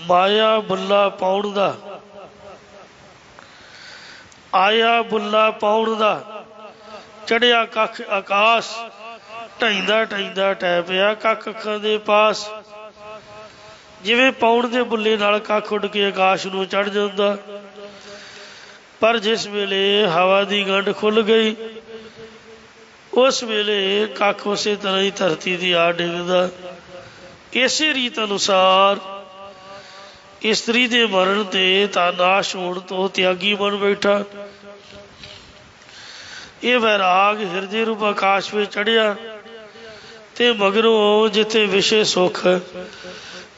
ਮਾਇਆ ਬੁੱਲਾ ਪਾਉਣ ਦਾ, ਆਇਆ ਬੁੱਲਾ ਪਾਉਣ ਦਾ, ਚੜਿਆ ਕੱਖ ਆਕਾਸ਼, ਢੈਂਦਾ ਢੈਂਦਾ ਟਹਿ ਪਿਆ ਕੱਖ ਅੱਖਾਂ ਦੇ ਪਾਸ। ਜਿਵੇਂ ਪਾਉਣ ਦੇ ਬੁੱਲੇ ਨਾਲ ਕੱਖ ਉੱਡ ਕੇ ਆਕਾਸ਼ ਨੂੰ ਚੜ੍ਹ ਜਾਂਦਾ, ਪਰ ਜਿਸ ਵੇਲੇ ਹਵਾ ਦੀ ਗੰਢ ਖੁੱਲ੍ਹ ਗਈ, ਉਸ ਵੇਲੇ ਕੱਖ ਉਸੇ ਤਰ੍ਹਾਂ ਹੀ ਧਰਤੀ ਦੀ ਆ ਡਿੱਗਦਾ। ਇਸੇ ਰੀਤ ਅਨੁਸਾਰ ਇਸਤਰੀ ਦੇ ਮਰਨ ਤੇ ਤਾਂ ਨਾਸ਼ ਹੋਣ ਤੋਂ ਤਿਆਗੀ ਬਣ ਬੈਠਾ। ਇਹ ਵੈਰਾਗ ਹਿਰਦੇ ਰੂਪ ਆਕਾਸ਼ ਵਿੱਚ ਚੜ੍ਹਿਆ ਤੇ ਮਗਰੋਂ ਜਿੱਥੇ ਵਿਸ਼ੇ ਸੁੱਖ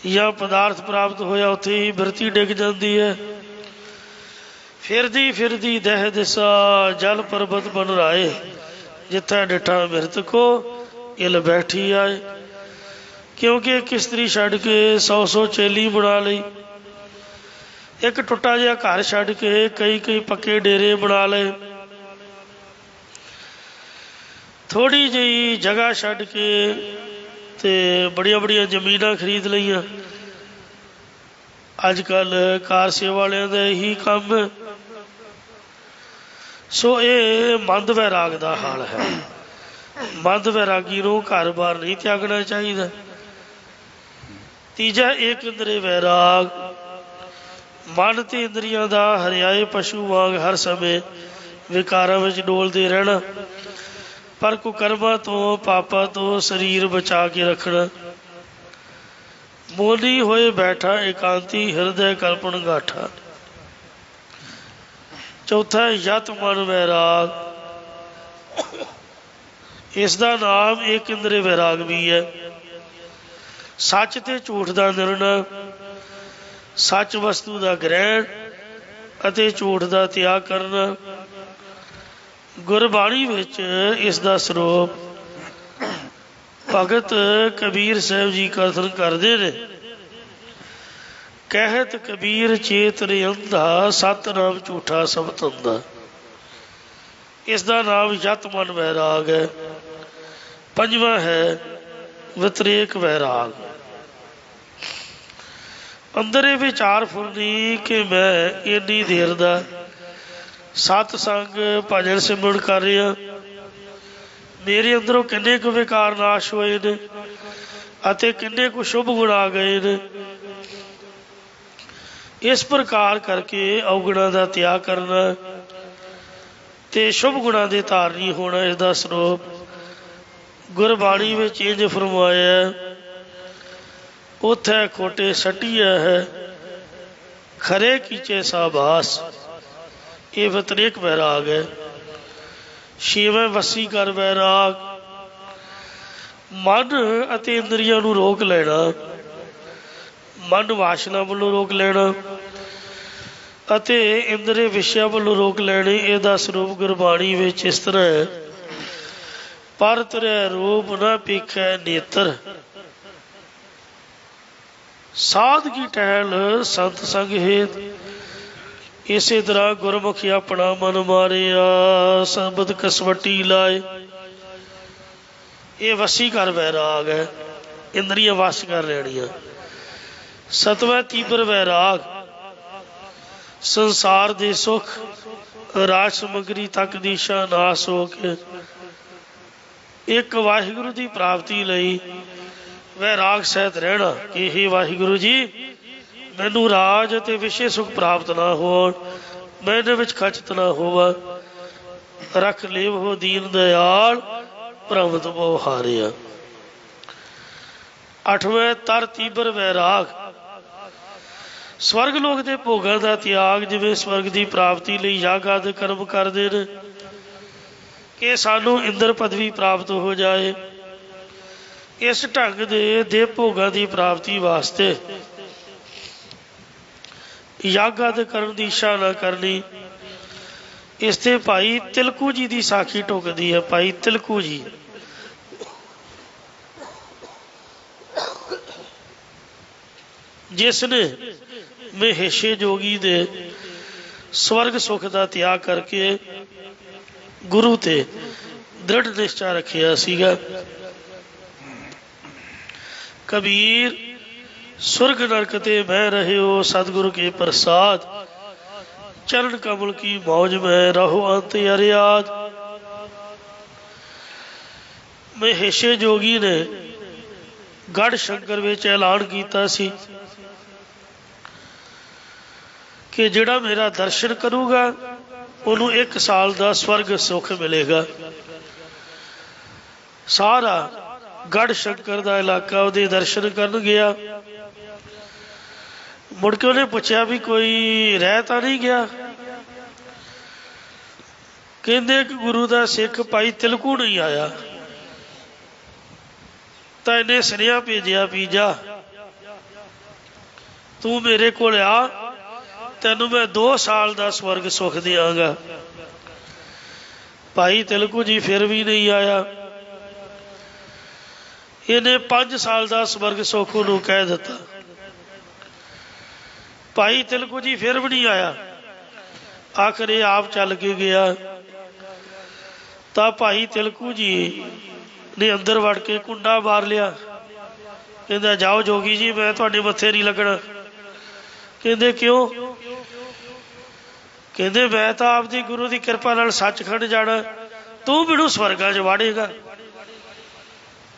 ਜਾਂ ਪਦਾਰਥ ਪ੍ਰਾਪਤ ਹੋਇਆ, ਉੱਥੇ ਹੀ ਬਿਰਤੀ ਡਿੱਗ ਜਾਂਦੀ ਹੈ। ਫਿਰਦੀ ਫਿਰਦੀ ਦਹਿ ਦਿਸਾ ਜਲ ਪਰਬਤ ਬਨ ਰਾਏ, ਜਿੱਥੇ ਡਿਠਾ ਮਿਰਤ ਕੋ ਇਲ ਬੈਠੀ ਆਏ। ਕਿਉਂਕਿ ਇੱਕ ਇਸਤਰੀ ਛੱਡ ਕੇ 100 ਚੇਲੀ ਬਣਾ ਲਈ, ਇੱਕ ਟੁੱਟਾ ਜਿਹਾ ਘਰ ਛੱਡ ਕੇ ਕਈ ਪੱਕੇ ਡੇਰੇ ਬਣਾ ਲਏ, ਥੋੜ੍ਹੀ ਜਿਹੀ ਜਗ੍ਹਾ ਛੱਡ ਕੇ ਤੇ ਬੜੀਆਂ ਬੜੀਆਂ ਜ਼ਮੀਨਾਂ ਖਰੀਦ ਲਈਆਂ। ਅੱਜ ਕੱਲ੍ਹ ਕਾਰ ਸੇਵਾ ਵਾਲਿਆਂ ਦਾ ਇਹੀ ਕੰਮ ਹੈ। ਸੋ ਇਹ ਮੰਦ ਵੈਰਾਗ ਦਾ ਹਾਲ ਹੈ। ਮੰਦ ਵੈਰਾਗੀ ਨੂੰ ਘਰ ਬਾਰ ਨਹੀਂ ਤਿਆਗਣਾ ਚਾਹੀਦਾ। ਤੀਜਾ ਏਕ ਇੰਦਰੀ ਵੈਰਾਗ, ਮਨ ਤੇ ਇੰਦਰੀਆਂ ਦਾ ਹਰਿਆਏ ਪਸ਼ੂ ਵਾਂਗ ਹਰ ਸਮੇਂ ਵਿਕਾਰਾਂ ਵਿੱਚ ਡੋਲਦੇ ਰਹਿਣਾ, ਪਰ ਕੁਕਰਮਾਂ ਤੋਂ ਪਾਪਾਂ ਤੋਂ ਸਰੀਰ ਬਚਾ ਕੇ ਰੱਖਣਾ। ਮੋਲੀ ਹੋਏ ਬੈਠਾ ਇਕਾਂਤੀ ਹਿਰਦੈ ਕਲਪਨ ਗਾਠਾ। ਚੌਥਾ ਯਤ ਮਨ ਵੈਰਾਗ, ਇਸ ਦਾ ਨਾਮ ਏਕ ਇੰਦਰੀ ਵੈਰਾਗ ਵੀ ਹੈ। ਸੱਚ ਤੇ ਝੂਠ ਦਾ ਨਿਰਣਾ, ਸੱਚ ਵਸਤੂ ਦਾ ਗ੍ਰਹਿਣ ਅਤੇ ਝੂਠ ਦਾ ਤਿਆਗ ਕਰਨਾ। ਗੁਰਬਾਣੀ ਵਿੱਚ ਇਸ ਦਾ ਸਰੂਪ ਭਗਤ ਕਬੀਰ ਸਾਹਿਬ ਜੀ ਕਥਨ ਕਰਦੇ ਨੇ। ਕਹਿਤ ਕਬੀਰ ਚੇਤ ਰਿਅੰਦਾ, ਸਤਿਨਾਮ ਝੂਠਾ ਸਭ ਧੰਦਾ। ਇਸ ਦਾ ਨਾਮ ਯਤ ਮਨ ਵੈਰਾਗ ਹੈ। ਪੰਜਵਾਂ ਹੈ ਵਿਤਰੇਕ ਵੈਰਾਗ। ਅੰਦਰ ਇਹ ਵਿਚਾਰ ਫੁਰਨੀ ਕਿ ਮੈਂ ਇੰਨੀ ਦੇਰ ਦਾ ਸਤਸੰਗ ਭਜਨ ਸਿਮਰਨ ਕਰ ਰਿਹਾ, ਮੇਰੇ ਅੰਦਰੋਂ ਕਿੰਨੇ ਕੁ ਵਿਕਾਰ ਨਾਸ਼ ਹੋਏ ਨੇ ਅਤੇ ਕਿੰਨੇ ਕੁ ਸ਼ੁਭ ਗੁਣ ਆ ਗਏ ਨੇ। ਇਸ ਪ੍ਰਕਾਰ ਕਰਕੇ ਔਗੁਣਾਂ ਦਾ ਤਿਆਗ ਕਰਨਾ ਤੇ ਸ਼ੁਭ ਗੁਣਾਂ ਦੇ ਧਾਰਨੀ ਹੋਣਾ, ਇਸ ਦਾ ਸਰੂਪ ਗੁਰਬਾਣੀ ਵਿੱਚ ਇੰਝ ਫਰਮਾਇਆ। ਉੱਥੇ ਖੋਟੇ ਸੱਟਿਆ ਹੈ, ਖਰੇ ਕੀਚੇ ਸਾਬਾਸ। ਇਹ ਵਿਤਰੇਕ ਵੈਰਾਗ ਹੈ। ਛੇਵਾਂ ਵਸੀ ਕਰ ਵੈਰਾਗ, ਮਨ ਅਤੇ ਇੰਦਰੀਆਂ ਨੂੰ ਰੋਕ ਲੈਣਾ, ਮਨ ਵਾਸ਼ਨਾ ਵੱਲੋਂ ਰੋਕ ਲੈਣਾ ਅਤੇ ਇੰਦਰੀ ਵਿਸ਼ਿਆਂ ਵੱਲੋਂ ਰੋਕ ਲੈਣੇ। ਇਹਦਾ ਸਰੂਪ ਗੁਰਬਾਣੀ ਵਿੱਚ ਇਸ ਤਰ੍ਹਾਂ ਹੈ। ਪਰ ਤੇਰੇ ਰੂਪ ਨਾ ਪੀਖੈ ਨੇਤਰ, ਸਾਧ ਕੀ ਟਹਿਲ ਸੰਤ ਸੰਗ ਹੇਤ। ਇਸੇ ਤਰ੍ਹਾਂ ਗੁਰਮੁਖੀ ਆਪਣਾ ਮਨ ਮਾਰਿਆ, ਸ਼ਬਦ ਕਸਵੱਟੀ ਲਾਏ। ਇਹ ਵਸੀ ਕਰ ਵੈਰਾਗ ਹੈ, ਇੰਦਰੀਆਂ ਵਸ ਕਰ ਲੈਣੀਆਂ। ਸਤਵਾਂ ਤੀਬਰ ਵੈਰਾਗ, ਸੰਸਾਰ ਦੇ ਸੁੱਖ ਰਾਜ ਸਮੱਗਰੀ ਤੱਕ ਦੀ ਇੱਛਾ ਨਾਸ ਹੋ ਕੇ ਇੱਕ ਵਾਹਿਗੁਰੂ ਦੀ ਪ੍ਰਾਪਤੀ ਲਈ ਵੈਰਾਗ ਸਹਿਤ ਰਹਿਣਾ ਕਿ ਹੇ ਵਾਹਿਗੁਰੂ ਜੀ, ਮੈਨੂੰ ਰਾਜ ਅਤੇ ਵਿਸ਼ੇ ਸੁਖ ਪ੍ਰਾਪਤ ਨਾ ਹੋਣ, ਮੈਂ ਇਹਦੇ ਵਿੱਚ ਖਚਤ ਨਾ ਹੋਵਾਂ। ਰੱਖ ਲੇਵ ਹੋ ਦੀਨ ਦਿਆਲ, ਪ੍ਰਮਤ ਮੋਹ ਹਾਰਿਆ। ਅੱਠਵੇਂ ਤਰ ਤੀਬਰ ਵੈਰਾਗ, ਸਵਰਗ ਲੋਕ ਦੇ ਭੋਗਾਂ ਦਾ ਤਿਆਗ। ਜਿਵੇਂ ਸਵਰਗ ਦੀ ਪ੍ਰਾਪਤੀ ਲਈ ਯੱਗ ਆਦਿ ਕਰਮ ਕਰਦੇ ਨੇ, ਕਿ ਸਾਨੂੰ ਇੰਦਰ ਪਦਵੀ ਪ੍ਰਾਪਤ ਹੋ ਜਾਏ। ਇਸ ਢੰਗ ਦੇ ਦੇਵ ਭੋਗਾਂ ਦੀ ਪ੍ਰਾਪਤੀ ਵਾਸਤੇ ਯੱਗ ਆਦਿ ਕਰਨ ਦੀ ਇੱਛਾ ਨਾ ਕਰਨੀ। ਇਸ ਤੇ ਭਾਈ ਤਿਲਕੂ ਜੀ ਦੀ ਸਾਖੀ ਢੁਕਦੀ ਹੈ। ਭਾਈ ਤਿਲਕੂ ਜੀ ਜਿਸ ਨੇ ਮਹੇਸ਼ੇ ਜੋਗੀ ਦੇ ਸਵਰਗ ਸੁਖ ਦਾ ਤਿਆਗ ਕਰਕੇ ਗੁਰੂ ਤੇ ਦ੍ਰਿੜ ਨਿਸ਼ਚਾ ਰੱਖਿਆ ਸੀਗਾ। ਕਬੀਰ स्वर्ग नरक ते बह रहे हो सतगुरु के प्रसाद, चरण कमल की मौज में रहो अंत अरियाद। महेशे जोगी ने गढ़ शंकर विच ऐलान कीता सी कि जिहड़ा मेरा दर्शन करूगा उन्होंने 1 साल का स्वर्ग सुख मिलेगा। सारा गढ़ शंकर का इलाका उहदे दर्शन करन गया। मुड़ के उन्हें पूछा भी कोई रह तो नहीं गया? कहते कि गुरु का सिख भाई तिलकू नहीं आया। तो इन्हें सुनिया भेजा भी जा तू मेरे को आ, तेनू मैं 2 साल का स्वर्ग सुख देंगा। भाई तिलकू जी फिर भी नहीं आया। इन्हें 5 साल का स्वर्ग सुख उन्होंने कह दिता। भाई तिलकू जी फिर भी नहीं आया। आखिर ये आप चल के गया। तो भाई तिलकू जी ने अंदर वड़ के कुंडा मार लिया। कहता जाओ जोगी जी मैं तुहाडे मत्थे नहीं लगना। कहते क्यों? कहते मैं तो आपकी गुरु की कृपा नाल सचखंड जाना, तू मैनू स्वर्गां च वाड़ेगा।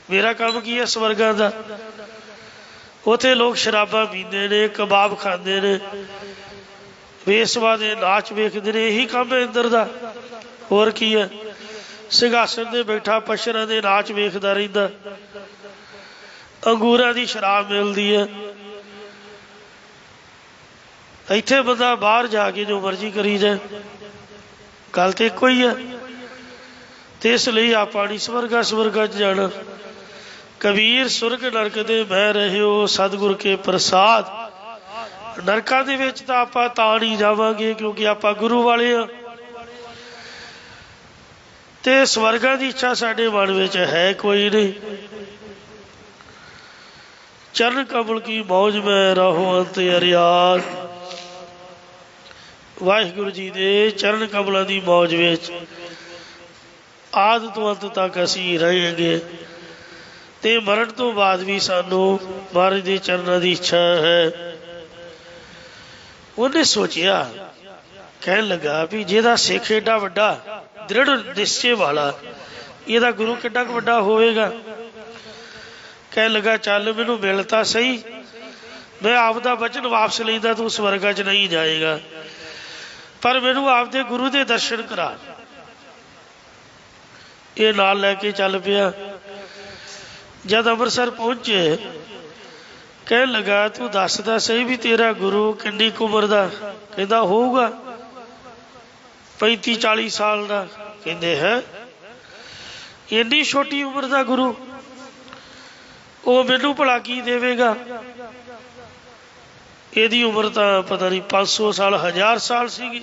मेरा काम की है स्वर्गां दा? उत्थे लोग शराबा पींदे ने, कबाब खांदे ने, वेसवा दे नाच वेखदे ने। यही काम है इंदर दा, होर की है? सिंघासन ते बैठा पशरां दे नाच वेखदा रहिंदा। अंगूरां दी शराब मिलदी है। इत्थे बंदा बाहर जाके जो मर्जी करी जाए, गल तो इक्को ही है। तो इसलिए आपां नहीं स्वर्गा च जाना। कबीर सुरग नरक दे बह रहे हो सतगुर के प्रसाद। नरकां दे विच तां आपां तां नहीं जावांगे क्योंकि आपां गुरु वाले हाँ। ते स्वर्गां दी इच्छा साडे मन विच है कोई नहीं। चरण कमल की मौज में रहो अंत अरियाद। वाहिगुरु जी दे चरण कमलों की मौज विच आद तो अंत तक असीं रहेंगे। ते मरण तो बाद भी सानू महाराज के चरणों की इच्छा है। उन्हें सोचिया, कहन लगा भी जिहदा सिख एडा वड्डा दृढ़ निश्चय वाला, इहदा गुरु किड्डा क वड्डा होवेगा। कहन लगा चल मैनू मिलता सही, मैं आपदा वचन वापस लैंदा, तू स्वर्गा च नहीं जाएगा, पर मैनू आपदे गुरु दे दर्शन करा। ये नाल लैके चल पिया। जब अमृतसर पहुंचे कहन लगा तू दसदा सही भी तेरा गुरु किन्नी उम्र का? कहता होगा 35-40 साल का। कहते है इन्नी छोटी उम्र का गुरु, वो मैनू भला की देवेगा? यदी उम्र तो पता नहीं 500 साल 1000 साल सीगी।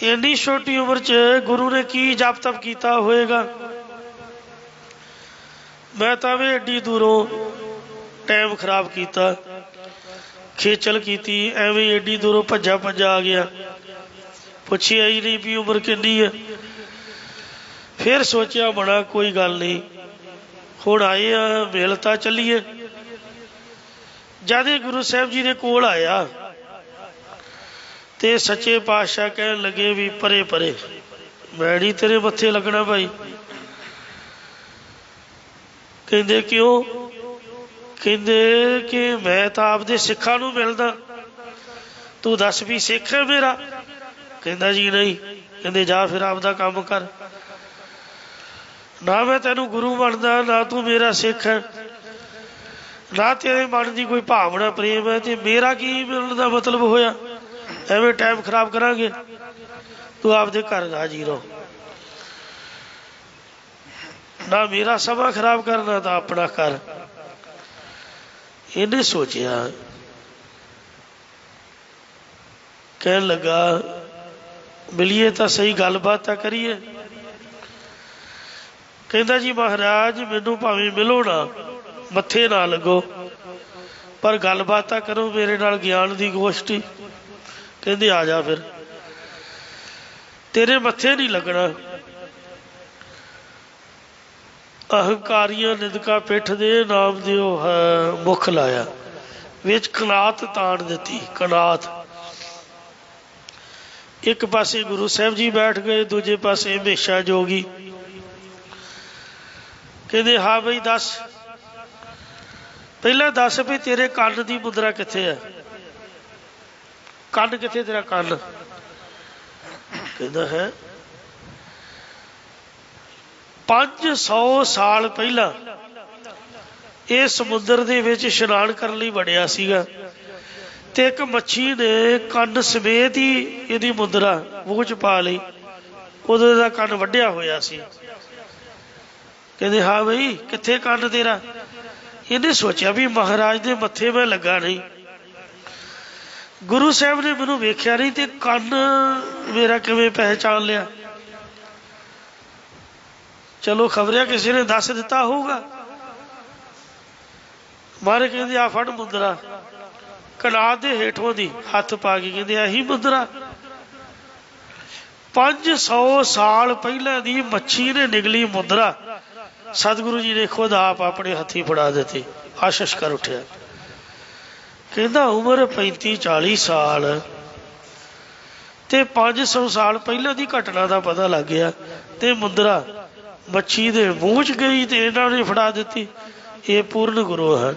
इन्नी छोटी उम्र च गुरु ने की जप तप किया होएगा? मैं तो भी एडी दूरों टाइम खराब किया, खेचल की, एवं एडी दूरों भज्जा आ गया, पुछया ही नहीं भी उम्र किन्नी है। फिर सोचा बड़ा कोई गल नहीं, हुण आए आ मिलता चलीए। जद गुरु साहब जी के कोल आया तो सच्चे पातशाह कहन लगे भी परे परे, मैं नहीं तेरे मत्थे लगना भाई। कहते क्यों? कहते कि मैं तो आपदे सिखा नूं मिलदा, तू दस भी सिख है मेरा? कहता जी नहीं। कहते जा फिर आपदा काम कर। ना मैं तेनू गुरु मनदा, ना तू मेरा सिख है, ना तेरे मन की कोई भावना प्रेम है, तो मेरा की मिलने का मतलब होया? एवं टाइम खराब करांगे, तू आपदे घर हाजिर रहो। ना मेरा समा खराब करना तो अपना कर। इन्हें सोचिया, कह लगा मिलीए तो सही गलबात करिए। कहता जी महाराज मैनू भावें मिलो ना, मत्थे ना लगो, पर गलबात करो मेरे नाल ज्ञान की गोष्ठी। कहते आ जा फिर, तेरे मत्थे नहीं लगना। अहंकारियां निंदका पिठ दे नाम दियो है मुख लाया, विच कनात ताण दिती। कनात एक पासे गुरु साहब जी बैठ गए, दूजे पासे हमेशा जोगी। कहते हाँ बई दस, पहला दस भी तेरे कन्न की मुद्रा कित्थे है, कन्न कित्थे तेरा कन्न। कहता है 500 साल पहला ये समुद्र दे विच इशनान करने लई वड़िया सीगा, ते एक मच्छी ने कन्न समेत ही इहदी मुद्रा मूँह च पा लई, उदों दा कन्न वड्डिया होया सी। कहते हाँ बई कित्थे कन्न तेरा। इन्हें सोचा भी महाराज दे मत्थे मैं लगा नहीं, गुरु साहब ने मैनू वेख्या नहीं, ते कन्न मेरा किवें पहचान लिया। चलो खबरिया किसी ने दस दिता होगा। मारे कहते आ फड़ मुद्रा, कनात दे हेठों दी हथ पा के कहते यही मुद्रा। 500 साल पहले दी मच्छी ने निगली मुद्रा सतगुरु जी ने खुद आप अपने हथी फड़ा देती। आशीष कर उठिया, कहता उम्र 35-40 साल ते 500 साल पहले दी घटना का पता लग गया, ते मुद्रा मच्छी दे मूँह च गई ते इन्होंने फड़ा दी। ये पूर्ण गुरु है।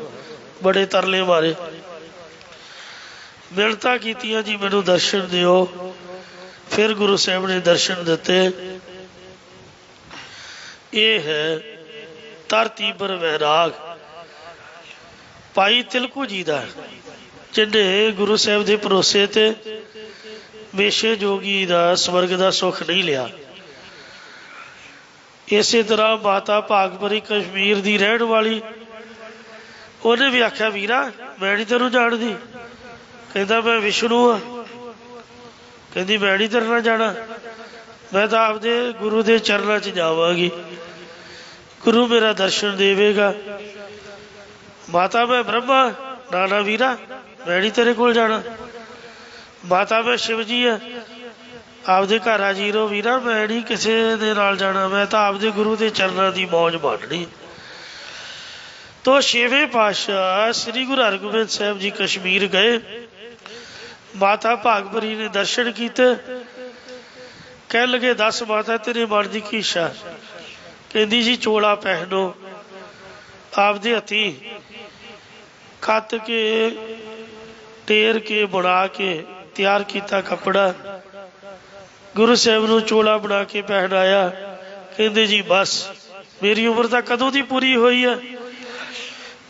बड़े तरले मारे, मिन्नतां कीतियां जी मैनू दर्शन दिओ। फिर गुरु साहब ने दर्शन दिते। ये है तर तीबर वैराग भाई तिलकू जी का, जिन्हें गुरु साहब के भरोसे ते मेशे जोगी का स्वर्ग का सुख नहीं लिया। इस तरह माता भागपरी कश्मीर की रहन वाली, उन्हें भी आख्या वीरा मैं नहीं तेनू जानती। कहता मैं विष्णु हाँ। कहती मैं नहीं तेरे नाल जाना, मैं तो आपदे गुरु के चरणों च जावांगी, गुरु मेरा दर्शन देवेगा। माता मैं ब्रह्मा, नाना वीरा मैं नहीं तेरे कोल जाना। माता मैं शिव जी है, आपदे घर हाजिर हो वीरा, मैं नहीं किसी दे नाल जाना, मैं तो आपदे गुरु के चरणों की मौज माणनी। तो 6वें पातशाह श्री गुरु हरगोबिंद साहब जी कश्मीर गए। माता भागपरी ने दर्शन किए। कह लगे दस माता तेरे मन की की इच्छा। कहती जी चोला पहनो। आपदे हथी कत के टेर के बुना के तैयार किया कपड़ा गुरु साहब नूं चोला बना के पहनाया। कहते जी बस मेरी उम्र तो कदों की पूरी हुई है,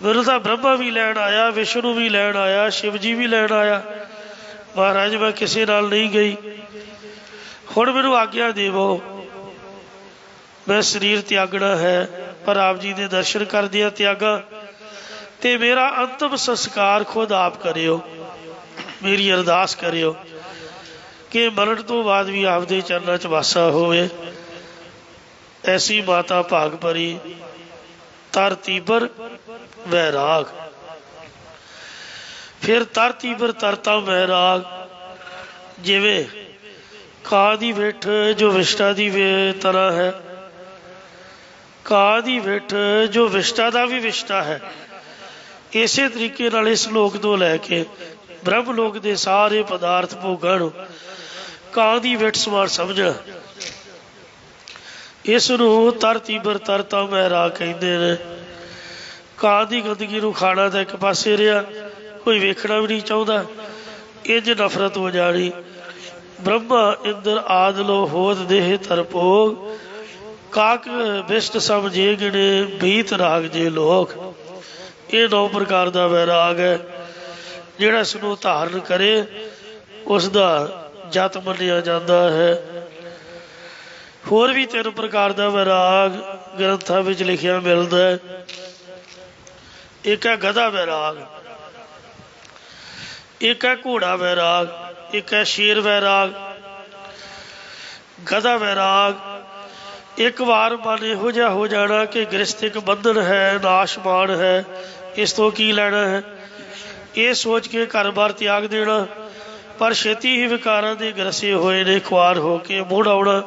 मेनू तो ब्रह्मा भी लैन आया, विष्णु भी लैन आया, शिव जी भी लैन आया, महाराज मैं किसी नाल नहीं गई। हुण मैनू आग्ञा देवो, मैं शरीर त्यागना है, पर आप जी ने दर्शन कर दिया त्यागा, ते मेरा अंतिम संस्कार खुद आप करियो। मेरी अरदास करियो कि मरण तो बाद भी आपदे चरणों च वासा होवे। ऐसी माता भागपरी तर तीबर वैराग। फिर तर तीबर तरता वैराग, जिवें कां दी विठ जो विष्टा दी तरह है, कां दी विठ जो विष्टा का भी विष्टा है, इसे तरीके नाल इस लोक तो लैके ब्रह्म लोक के सारे पदार्थ भोगण कां दी विठ समान समझना। इस नूं तर तीबर तरता वैराग कहते हैं। कां दी गंदगी नूं खाना तो एक पासे रहा, कोई वेखना भी नहीं चाहता, इंज नफरत हो जानी। ब्रह्मा इंद्र आदलो होत देह तरपोग, काक बिष्ट समझे गिने बीत राग जे लोक। ये 9 प्रकार का वैराग है। जिहड़ा इसनूं धारण करे उसका जत मन्निया जाता है। ਹੋਰ ਵੀ 3 ਪ੍ਰਕਾਰ ਦਾ ਵੈਰਾਗ ਗ੍ਰੰਥਾਂ ਵਿੱਚ ਲਿਖਿਆ ਮਿਲਦਾ ਹੈ। ਇੱਕ ਹੈ ਗਧਾ ਵੈਰਾਗ, ਇੱਕ ਹੈ ਘੋੜਾ ਵੈਰਾਗ, ਇੱਕ ਹੈ ਸ਼ੇਰ ਵੈਰਾਗ। ਗਧਾ ਵੈਰਾਗ ਇੱਕ ਵਾਰ ਮਨ ਇਹੋ ਜਿਹਾ ਹੋ ਜਾਣਾ ਕਿ ਗ੍ਰਸਤਿਕ ਬੰਧਨ ਹੈ, ਨਾਸ਼ਮਾਨ ਹੈ, ਇਸ ਤੋਂ ਕੀ ਲੈਣਾ ਹੈ, ਇਹ ਸੋਚ ਕੇ ਘਰ-ਬਾਰ ਤਿਆਗ ਦੇਣਾ। ਪਰ ਛੇਤੀ ਹੀ ਵਿਕਾਰਾਂ ਦੇ ਗਰਸੇ ਹੋਏ ਨੇ ਖੁਆਰ ਹੋ ਕੇ ਮੁੜ ਆਉਣਾ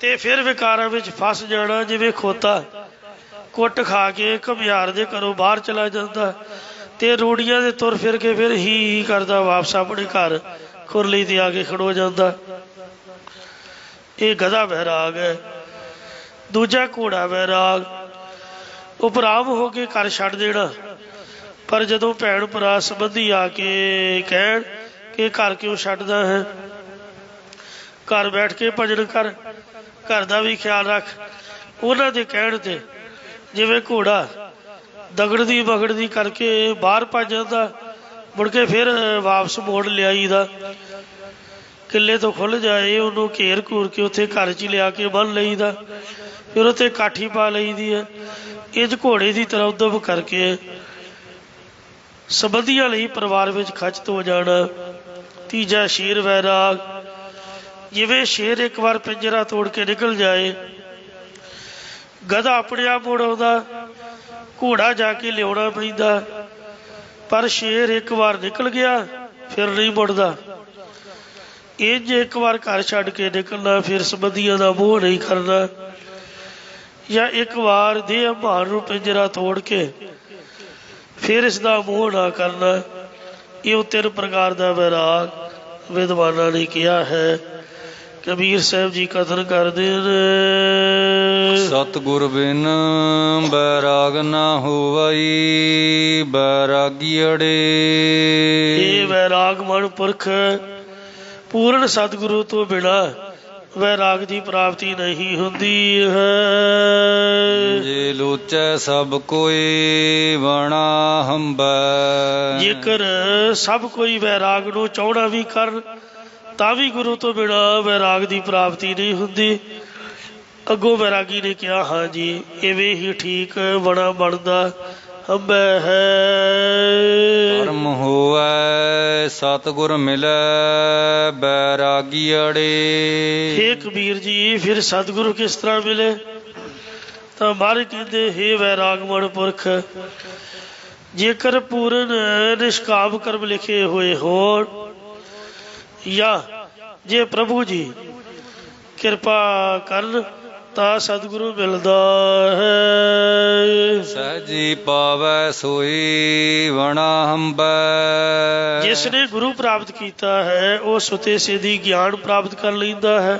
ਤੇ ਫਿਰ ਵਿਕਾਰਾਂ ਵਿੱਚ ਫਸ ਜਾਣਾ। ਜਿਵੇਂ ਖੋਤਾ ਕੁੱਟ ਖਾ ਕੇ ਘੁਮਿਆਰ ਦੇ ਘਰੋਂ ਬਾਹਰ ਚਲਾ ਜਾਂਦਾ ਤੇ ਰੂੜੀਆਂ ਦੇ ਤੁਰ ਫਿਰ ਕੇ ਫਿਰ ਹੀ ਕਰਦਾ ਵਾਪਸ ਆਪਣੇ ਘਰ ਖੁਰਲੀ ਤੇ ਆ ਕੇ ਖੜੋ ਜਾਂਦਾ। ਇਹ ਗਧਾ ਵੈਰਾਗ ਹੈ। ਦੂਜਾ ਘੋੜਾ ਵੈਰਾਗ, ਉਪਰਾਮ ਹੋ ਕੇ ਘਰ ਛੱਡ ਦੇਣਾ। ਪਰ ਜਦੋਂ ਭੈਣ ਭਰਾ ਸੰਬੰਧੀ ਆ ਕੇ ਕਹਿਣ ਕਿ ਘਰ ਕਿਉਂ ਛੱਡਦਾ ਹੈ, ਘਰ ਬੈਠ ਕੇ ਭਜਨ ਕਰ, ਘਰ ਦਾ ਵੀ ਖਿਆਲ ਰੱਖ, ਉਹਨਾਂ ਦੇ ਕਹਿਣ ਤੇ ਜਿਵੇਂ ਘੋੜਾ ਦਗੜਦੀ ਬਗੜਦੀ ਕਰਕੇ ਬਾਹਰ ਭੱਜ ਜਾਂਦਾ, ਮੁੜ ਕੇ ਫਿਰ ਵਾਪਸ ਮੋੜ ਲਿਆਈਦਾ। ਕਿੱਲੇ ਤੋਂ ਖੁੱਲ੍ਹ ਜਾਏ ਉਹਨੂੰ ਘੇਰ ਘੂਰ ਕੇ ਉੱਥੇ ਘਰ 'ਚ ਲਿਆ ਕੇ ਬੰਨ੍ਹ ਲਈਦਾ, ਫਿਰ ਉੱਥੇ ਕਾਠੀ ਪਾ ਲਈਦੀ ਹੈ। ਇੰਝ ਘੋੜੇ ਦੀ ਤਰ੍ਹਾਂ ਉਦਮ ਕਰਕੇ ਸੰਬੰਧੀਆਂ ਲਈ ਪਰਿਵਾਰ ਵਿੱਚ ਖਚਤ ਹੋ ਜਾਣਾ। ਤੀਜਾ ਸ਼ੇਰ ਵੈਰਾਗ, ਜਿਵੇਂ ਸ਼ੇਰ ਇੱਕ ਵਾਰ ਪਿੰਜਰਾ ਤੋੜ ਕੇ ਨਿਕਲ ਜਾਏ, ਗਧਾ ਆਪਣੇ ਆਪ ਮੁੜ ਆਉਂਦਾ, ਘੋੜਾ ਜਾ ਕੇ ਲਿਆਉਣਾ ਪੈਂਦਾ। ਪਰ ਸ਼ੇਰ ਇੱਕ ਵਾਰ ਨਿਕਲ ਗਿਆ ਫਿਰ ਨਹੀਂ ਮੁੜਦਾ। ਇੰਝ ਇੱਕ ਵਾਰ ਘਰ ਛੱਡ ਕੇ ਨਿਕਲਣਾ, ਫਿਰ ਸੰਬੰਧੀਆਂ ਦਾ ਮੋਹ ਨਹੀਂ ਕਰਨਾ, ਜਾਂ ਇੱਕ ਵਾਰ ਦੇਹ ਭਾਰ ਨੂੰ ਪਿੰਜਰਾ ਤੋੜ ਕੇ ਫਿਰ ਇਸ ਦਾ ਮੋਹ ਨਾ ਕਰਨਾ। ਇਹ 3 ਪ੍ਰਕਾਰ ਦਾ ਵੈਰਾਗ ਵਿਦਵਾਨਾਂ ਨੇ ਕਿਹਾ ਹੈ। ਕਬੀਰ ਸਾਹਿਬ ਜੀ ਕਥਨ ਕਰਦੇ ਨੇ, ਸਤਿਗੁਰ ਬਿਨ ਬੈਰਾਗ ਨਾ ਹੋਵਈ ਬੈਰਾਗੀੜੇ। ਇਹ ਵੈਰਾਗ ਮਨ ਪੁਰਖ ਪੂਰਨ ਸਤਿਗੁਰੂ ਤੋਂ ਬਿਨਾਂ ਵੈਰਾਗ ਦੀ ਪ੍ਰਾਪਤੀ ਨਹੀਂ ਹੁੰਦੀ ਹੈ। ਜੇ ਲੋਚੈ ਸਭ ਕੋਈ ਵਣਾ ਹੰਬੈ। ਜੇਕਰ ਸਭ ਕੋਈ ਵੈਰਾਗ ਨੂੰ ਚਾਹੁਣਾ ਵੀ ਕਰਨ ਤਾਂ ਵੀ ਗੁਰੂ ਤੋਂ ਬਿਨਾਂ ਵੈਰਾਗ ਦੀ ਪ੍ਰਾਪਤੀ ਨਹੀਂ ਹੁੰਦੀ। ਅੱਗੋਂ ਵੈਰਾਗੀ ਨੇ ਕਿਹਾ, ਹਾਂ ਜੀ ਇਵੇਂ ਹੀ ਠੀਕ ਬਣਾ ਬਣਦਾ ਹੰਬੈ ਹੈ। ਕਰਮ ਹੋਵੈ ਸਤਿਗੁਰ ਮਿਲੈ ਬੈਰਾਗੀੜੇ। ਹੇ ਕਬੀਰ ਜੀ, ਫਿਰ ਸਤਿਗੁਰੂ ਕਿਸ ਤਰ੍ਹਾਂ ਮਿਲੇ? ਤਾਂ ਮਹਾਰਾਜ ਕਹਿੰਦੇ, ਹੇ ਵੈਰਾਗਮਨ ਪੁਰਖ, ਜੇਕਰ ਪੂਰਨ ਨਿਸ਼ਕਾਮ ਕਰਮ ਲਿਖੇ ਹੋਏ ਹੋਣ, ਜਾਂ ਜੇ ਪ੍ਰਭੂ ਜੀ ਕਿਰਪਾ ਕਰਨ ਤਾਂ ਸਤਿਗੁਰੂ ਮਿਲਦਾ ਹੈ। ਸਹਿਜੀ ਪਾਵੈ ਸੋਈ ਵਣਾ ਹੰਬੈ। ਜਿਸ ਨੇ ਗੁਰੂ ਪ੍ਰਾਪਤ ਕੀਤਾ ਹੈ ਉਹ ਸੁਤੇ ਸਿੱਧੀ ਗਿਆਨ ਪ੍ਰਾਪਤ ਕਰ ਲੈਂਦਾ ਹੈ।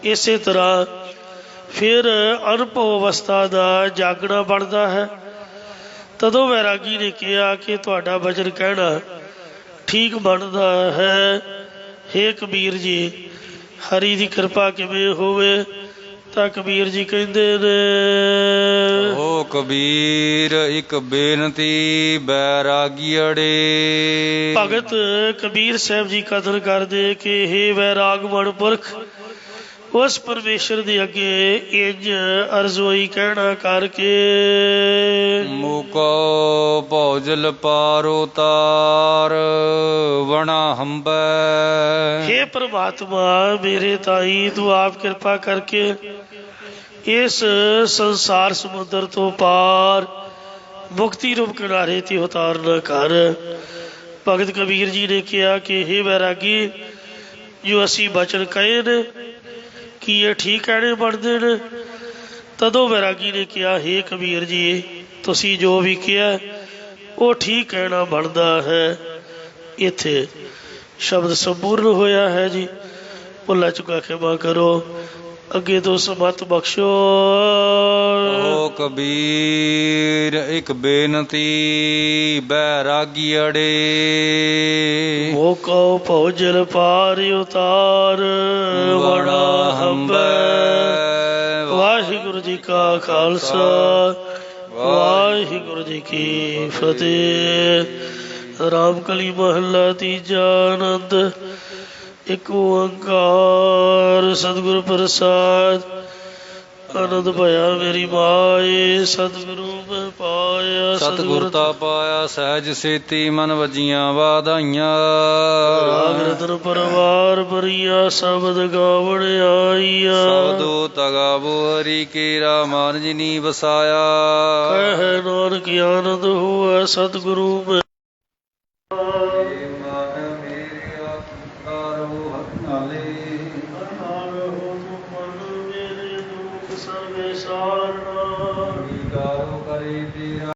ਇਸੇ ਤਰ੍ਹਾਂ ਫਿਰ ਅਨੁਭਵ ਅਵਸਥਾ ਦਾ ਜਾਗਣਾ ਬਣਦਾ ਹੈ। ਤਦੋਂ ਵੈਰਾਗੀ ਨੇ ਕਿਹਾ ਕਿ ਤੁਹਾਡਾ ਵਚਨ ਕਹਿਣਾ ਠੀਕ ਬਣਦਾ ਹੈ। ਹੇ ਕਬੀਰ ਜੀ, ਹਰੀ ਦੀ ਕਿਰਪਾ ਕਿਵੇਂ ਹੋਵੇ? ਤਾਂ ਕਬੀਰ ਜੀ ਕਹਿੰਦੇ ਨੇ, ਓ ਕਬੀਰ ਇੱਕ ਬੇਨਤੀ ਬੈਰਾਗੀੜੇ। ਭਗਤ ਕਬੀਰ ਸਾਹਿਬ ਜੀ ਕਥਨ ਕਰਦੇ ਕਿ ਹੇ ਵੈਰਾਗਮਨ ਪੁਰਖ, ਉਸ ਪਰਮੇਸ਼ਰ ਦੇ ਅੱਗੇ ਇੰਝ ਅਰਜ਼ੋਈ ਕਹਿਣਾ ਕਰਕੇ, ਮੁਕੋ ਭੌਜਲ ਪਾਰੋ ਤਾਰ ਵਣਾ ਹੰਬੈ। ਹੇ ਪ੍ਰਮਾਤਮਾ, ਮੇਰੇ ਤਾਈ ਤੂੰ ਆਪ ਕਿਰਪਾ ਕਰਕੇ ਇਸ ਸੰਸਾਰ ਸਮੁੰਦਰ ਤੋਂ ਪਾਰ ਮੁਕਤੀ ਰੂਪ ਕਿਨਾਰੇ ਤੇ ਉਤਾਰਨਾ ਕਰ। ਭਗਤ ਕਬੀਰ ਜੀ ਨੇ ਕਿਹਾ ਕਿ ਹੇ ਵੈਰਾਗੀ, ਜੋ ਅਸੀਂ ਬਚਨ ਕਹੇ ਨੇ ਕੀ ਇਹ ਠੀਕ ਕਹਿਣੇ ਬਣਦੇ ਨੇ? ਤਦੋਂ ਵੈਰਾਗੀ ਨੇ ਕਿਹਾ, ਹੇ ਕਬੀਰ ਜੀ, ਤੁਸੀਂ ਜੋ ਵੀ ਕਿਹਾ ਉਹ ਠੀਕ ਕਹਿਣਾ ਬਣਦਾ ਹੈ। ਇੱਥੇ ਸ਼ਬਦ ਸੰਪੂਰਨ ਹੋਇਆ ਹੈ ਜੀ। ਭੁੱਲਾ ਚੁੱਕਾ ਖਿਮਾ ਕਰੋ, ਅੱਗੇ ਤੋਂ ਸਮਤ ਬਖਸ਼ੋ। ਓ ਕਬੀਰ ਇੱਕ ਬੇਨਤੀ ਬੈਰਾਗੀੜੇ। ਮੋਕੋ ਭੌਜਲ ਪਾਰ ਉਤਾਰ ਵਣਾ ਹੰਬੈ। ਵਾਹਿਗੁਰੂ ਜੀ ਕਾ ਖਾਲਸਾ, ਵਾਹਿਗੁਰੂ ਜੀ ਕੀ ਫਤਿਹ। ਰਾਮ ਕਲੀ ਮਹੱਲਾ ਤੀਜਾ। ਆਨੰਦ ਇੱਕ ਓੰਕਾਰ ਸਤਿਗੁਰ ਪ੍ਰਸਾਦ ਆਨੰਦ ਭਇਆ ਮੇਰੀ ਮਾਏ ਸਤਿਗੁਰੂ ਮੈਂ ਪਾਇਆ ਸਤਿਗੁਰ ਤਾ ਪਾਇਆ ਸਹਿਜ ਸੇਤੀ ਮਨ ਵਜੀਆਂ ਵਾਧਾਈਆਂ। ਰਾਗ ਰਤਨ ਪਰਵਾਰ ਭਰੀਆ ਸ਼ਬਦ ਗਾਵਣ ਆਈਆ। ਸਬਦੋ ਤਗਾਵੋ ਹਰੀ ਕੇਰਾ ਮਨ ਜਿਨੀ ਵਸਾਇਆ। ਕਹਿ ਨਾਨਕ ਆਨੰਦ ਹੋਆ ਸਤਿਗੁਰੂ ਮੈਂ ਸਰਵੇ ਸਾਰਨਾ। ਕਰੇ ਤੇਰਾ